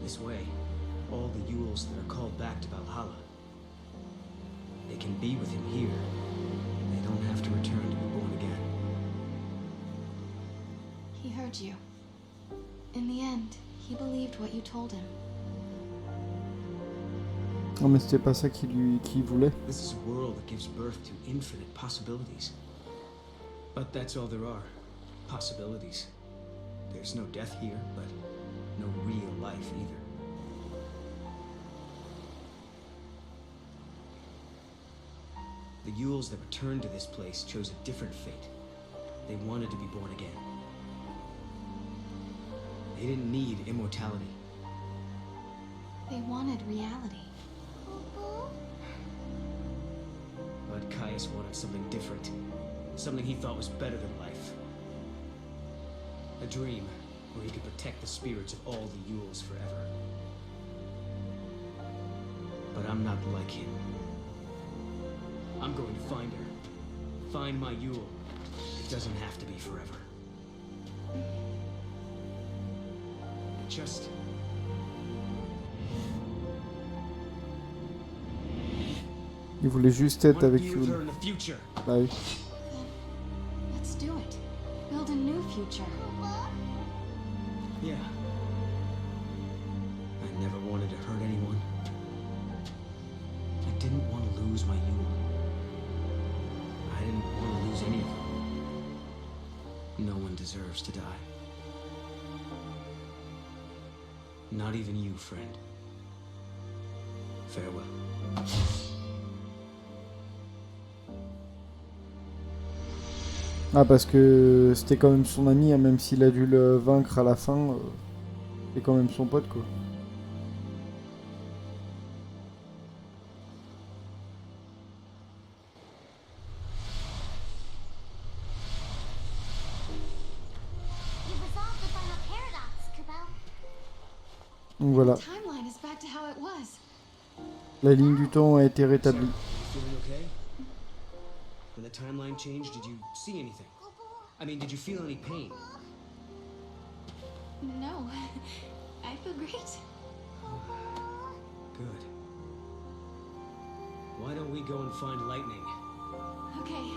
This way, all the Yules that are called back to Valhalla, they can be with him here. They don't have to return to be born again. He heard you. In the end, he believed what you told him. Non mais c'était pas ça qu'il voulait. This is a world that gives birth to infinite possibilities. But that's all there are. Possibilities. There's no death here, but no real life either. The Yules that returned to this place chose a different fate. They wanted to be born again. They didn't need immortality. They wanted reality. But Caius wanted something different. Something he thought was better than life. A dream where he could protect the spirits of all the Yules forever. But I'm not like him. I'm going to find her. Find my Yule. It doesn't have to be forever. Just... Il voulait juste être avec Yule. Bah oui. Let's do it. Build a new future. Yeah. I never wanted to hurt anyone. I didn't want to lose my Yule. I didn't want to lose any of them. No one deserves to die. Not even you, friend. Farewell. Ah parce que c'était quand même son ami, hein, même s'il a dû le vaincre à la fin, c'est quand même son pote quoi. You resolved the final paradox, Kubo. Donc voilà, Timeline is back to how it was. la ligne du temps a été rétablie. You feeling okay? When the timeline changed, did you see anything? I mean, did you feel any pain? No, I feel great. Good. Why don't we go and find Lightning? Okay,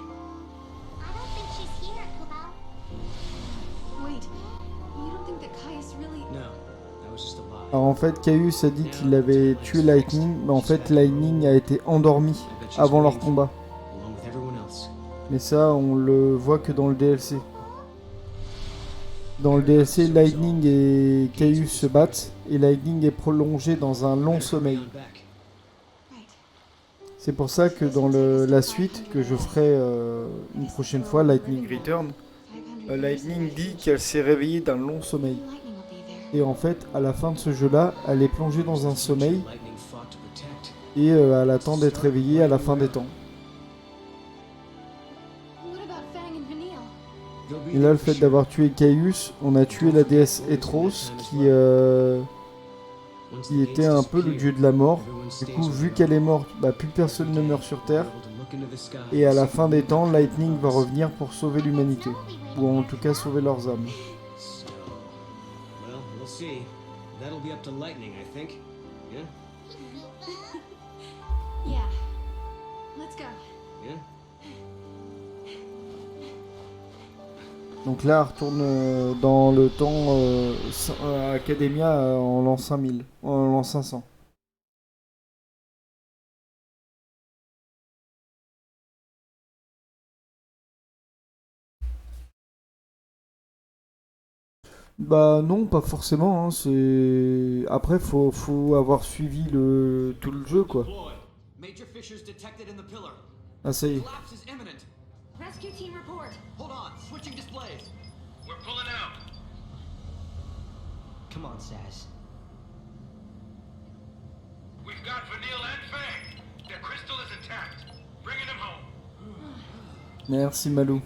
I don't think she's here, Kubo. wait. You don't think that Caius really... No, that was just a lie. Alors en fait, Caius a dit qu'il avait tué Lightning, mais en fait Lightning a été endormi avant leur combat. Along with everyone else. Mais ça, on le voit que dans le DLC. Dans le DLC, Lightning et Caius se battent, et Lightning est prolongé dans un long sommeil. Right. C'est pour ça que dans la suite, que je ferai une prochaine fois, Lightning Return, 500 Lightning dit qu'elle s'est réveillée d'un long sommeil. Lightning will be there. Et en fait, à la fin de ce jeu-là, elle est plongée dans un sommeil, Lightning fought to protect. et elle attend d'être réveillée à la fin des temps. What about Fang and Vanille? They'll be Et là, there le for fait sure. d'avoir tué Caius, on a tué la déesse Etros, Once qui the était gates un peu le disappear, dieu de la mort. everyone Du stays coup, where vu they qu'elle are. est morte, bah, plus personne ne meurt sur Terre. Able to look into the sky Et à and la see fin the des temps, stars. Lightning va revenir pour sauver l'humanité. Ou en tout cas sauver leurs âmes. So, well, we'll see. That'll be up to Lightning, I think. Yeah? Yeah. Let's go. Yeah? Donc là, elle retourne dans le temps Academia en l'an 5000, en l'an 500. Bah non, pas forcément. Hein, c'est après faut avoir suivi tout le jeu quoi. Major fissures detected in the pillar. Ah ça y est. Collapse is imminent. Rescue team report. Hold on, switching displays. We're pulling out. Come on, Saz. We've got Vanille and Fang. Their crystal is intact. Bringing them home. Merci Malou.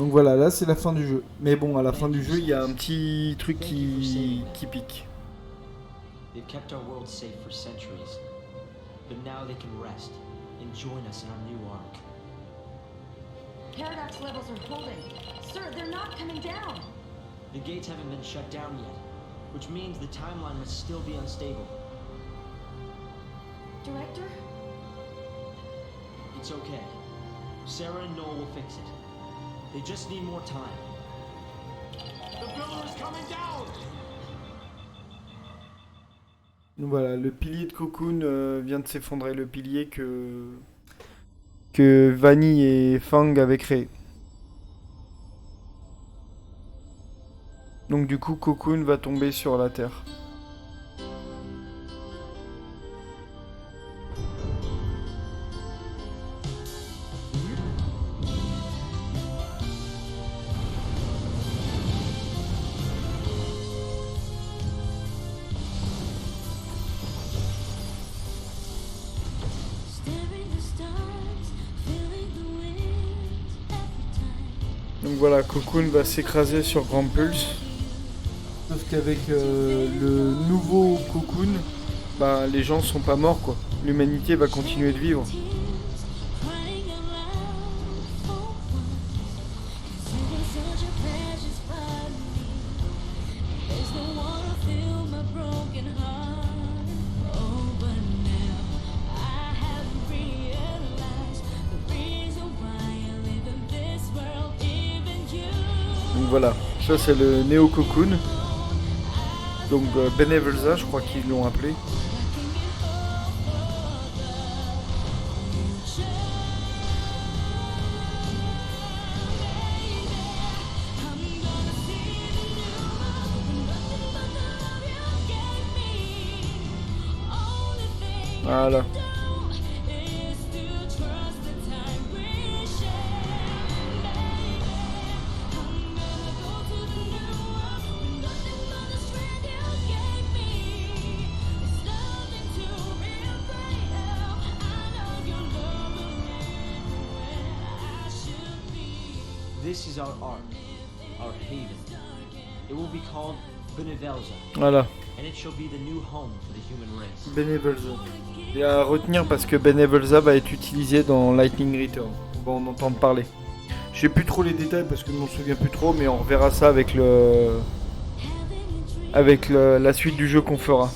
Donc voilà, là c'est la fin du jeu. Mais bon, à la fin du jeu, il y a un petit truc qui pique. They've kept our world safe for centuries, but now they can rest and join us in our new arc. Paradox levels are holding. Sir, they're not coming down. The gates haven't been shut down yet, which means the timeline must still be unstable. Director? It's okay. Sarah and Noel will fix it. They just need more time. The pillar is coming down! Donc voilà, le pilier de Cocoon vient de s'effondrer, le pilier que Vanille et Fang avaient créé. Donc du coup, Cocoon va tomber sur la Terre. Donc voilà, Cocoon va s'écraser sur Grand Pulse. Sauf qu'avec le nouveau Cocoon, bah, les gens sont pas morts quoi. L'humanité va continuer de vivre. Donc voilà, ça c'est le Neo Cocoon. Donc Benevolza, je crois qu'ils l'ont appelé. Voilà. This is our ark, our haven. It will be called Benevolza, Voilà, and it shall be the new home for the human race. Benevolza. Et à retenir parce que Benevolza va être utilisé dans Lightning Return. On va en entendre parler. J'ai plus trop les détails parce que je m'en souviens plus trop, mais on reverra ça avec la suite du jeu qu'on fera.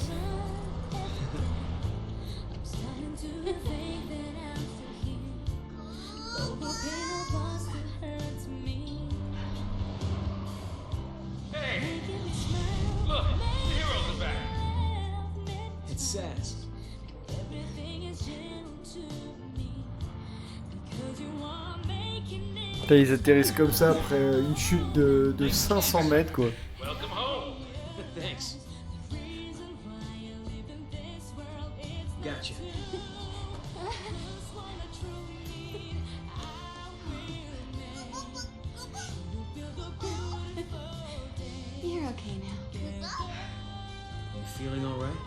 It says. Putain, ils atterrissent comme ça après une chute de 500 mètres quoi. Thanks. Gotcha. You're okay now. You feeling all right?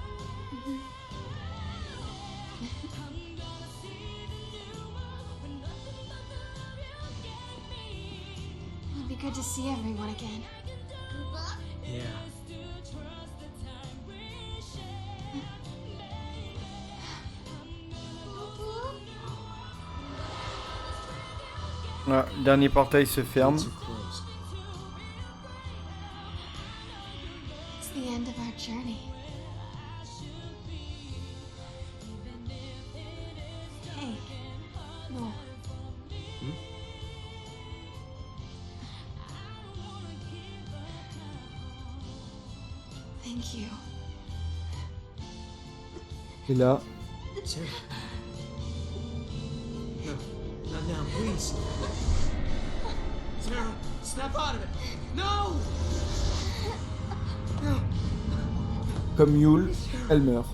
It'll be good to see everyone again. Yeah. Voilà, le dernier portail se ferme. Gates are closed. It's the end of our journey. Hey, no. Thank you. Et là, Sarah. No, not now, please. Sarah, snap out of it. No! comme Yule, elle meurt.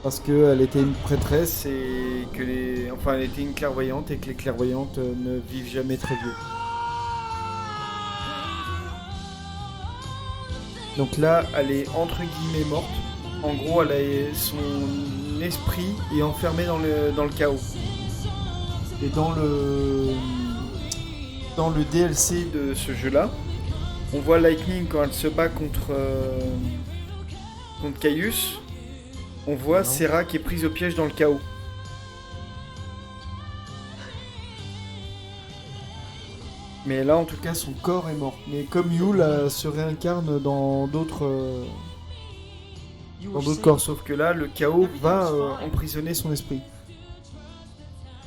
Parce qu'elle était une prêtresse et que enfin elle était une clairvoyante et que les clairvoyantes ne vivent jamais très vieux. Donc là, elle est entre guillemets morte. En gros, son esprit est enfermé dans le chaos. Et dans le dans le DLC de ce jeu-là. On voit Lightning quand elle se bat contre Caius. On voit Serah qui est prise au piège dans le chaos. Mais là, en tout cas, son corps est mort. Mais comme Yule se réincarne dans d'autres corps, sauf que là, le chaos va emprisonner son esprit.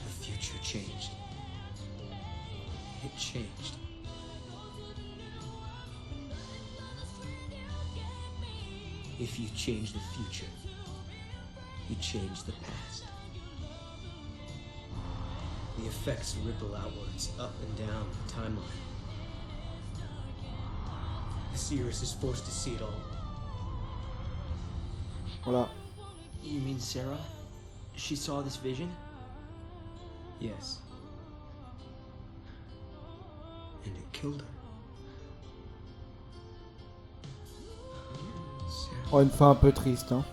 The future changed. It changed. If you change the future, you change the past. The effects ripple outwards, up and down the timeline. The seeress is forced to see it all. Voilà. You mean Sarah? She saw this vision? Yes. And it killed her. Sarah, Oh, une fin un peu triste, hein.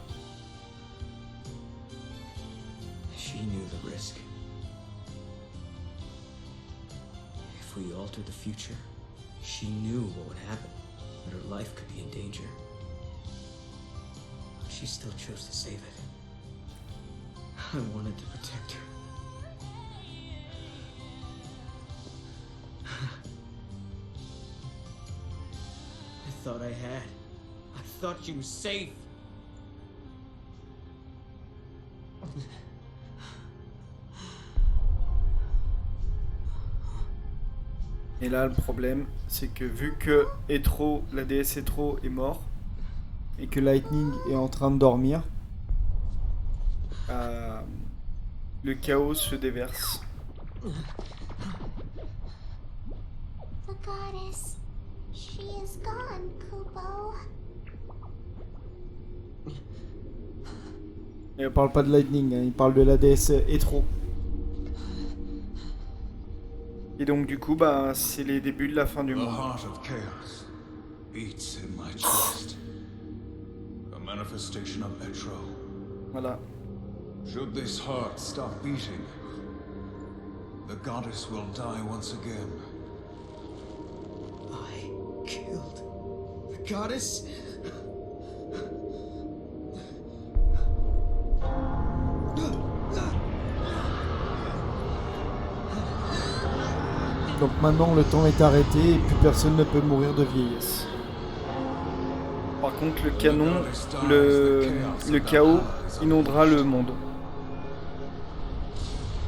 she knew the risk. If we alter the future, she knew what would happen, that her life could be in danger. But she still chose to save it. I wanted to protect her. I thought I had. I thought she was safe. Et là, le problème, c'est que vu que Etro, la déesse Etro est mort, et que Lightning est en train de dormir, le chaos se déverse. The goddess. She is gone, Kubo. Et on parle pas de Lightning, hein, il parle de la déesse Etro. Et donc du coup, bah, c'est les débuts de la fin du The monde. heart of chaos beats in my chest. A manifestation of Etro. Voilà. Should this heart stop beating, the goddess will die once again. I killed the goddess? Donc maintenant, le temps est arrêté et plus personne ne peut mourir de vieillesse. Par contre, le canon, le chaos inondera le monde.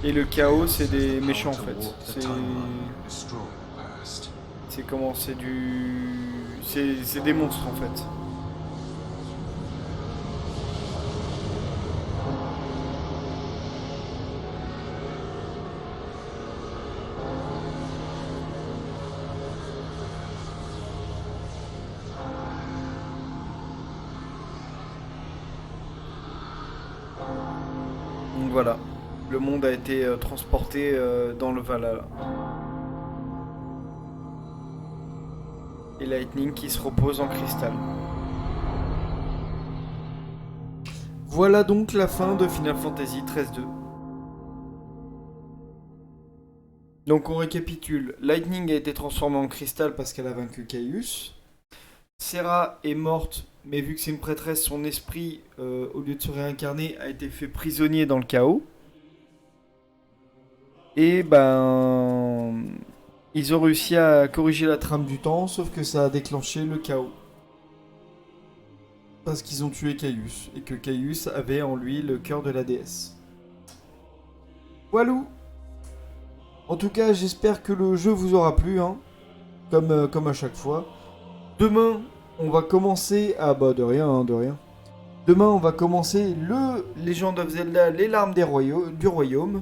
Et le chaos, c'est des méchants en fait. C'est comment? C'est des monstres en fait. Donc voilà, le monde a été transporté dans le Valhalla. Et Lightning qui se repose en cristal. Voilà donc la fin de Final Fantasy XIII-2. Donc on récapitule, Lightning a été transformée en cristal parce qu'elle a vaincu Caius. Serah est morte, mais vu que c'est une prêtresse, son esprit, au lieu de se réincarner, a été fait prisonnier dans le chaos. Et ben... ils ont réussi à corriger la trame du temps, sauf que ça a déclenché le chaos. Parce qu'ils ont tué Caius, et que Caius avait en lui le cœur de la déesse. Walou. En tout cas, j'espère que le jeu vous aura plu, hein, comme à chaque fois. Demain, on va commencer... Ah bah de rien, hein, de rien. Demain, on va commencer le Legend of Zelda, les larmes du royaume.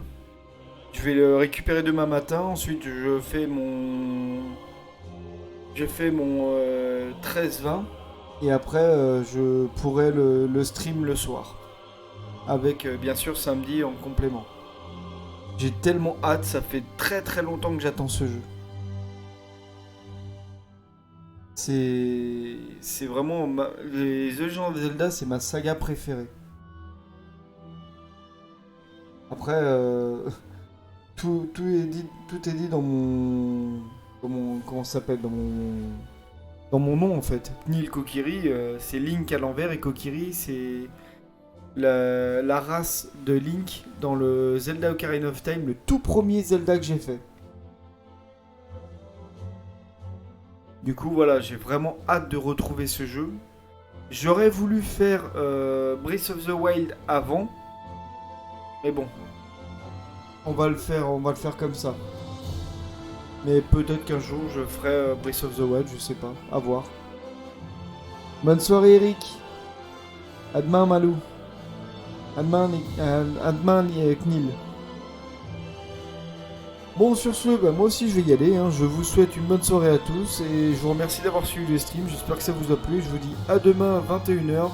Je vais le récupérer demain matin, ensuite je fais mon 13-20 et après je pourrai le stream le soir. Avec bien sûr samedi en complément. J'ai tellement hâte, ça fait très très longtemps que j'attends ce jeu. C'est vraiment... Les The Legend of Zelda, c'est ma saga préférée. Après... tout est dit dans mon comment ça s'appelle, dans mon nom en fait. Knil Kokiri, c'est Link à l'envers et Kokiri c'est la race de Link dans le Zelda Ocarina of Time, le tout premier Zelda que j'ai fait. Du coup voilà, j'ai vraiment hâte de retrouver ce jeu. J'aurais voulu faire Breath of the Wild avant, mais bon, on va le faire comme ça. Mais peut-être qu'un jour je ferai Breath of the Wild, je sais pas, à voir. Bonne soirée Eric. À demain Malou. À demain Knil. Bon sur ce, bah, moi aussi je vais y aller, hein. Je vous souhaite une bonne soirée à tous et je vous remercie d'avoir suivi le stream, j'espère que ça vous a plu. Je vous dis à demain à 21h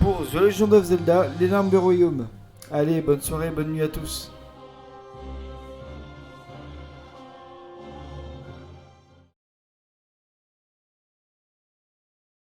pour The Legend of Zelda, les larmes de royaume. Allez, bonne soirée, bonne nuit à tous.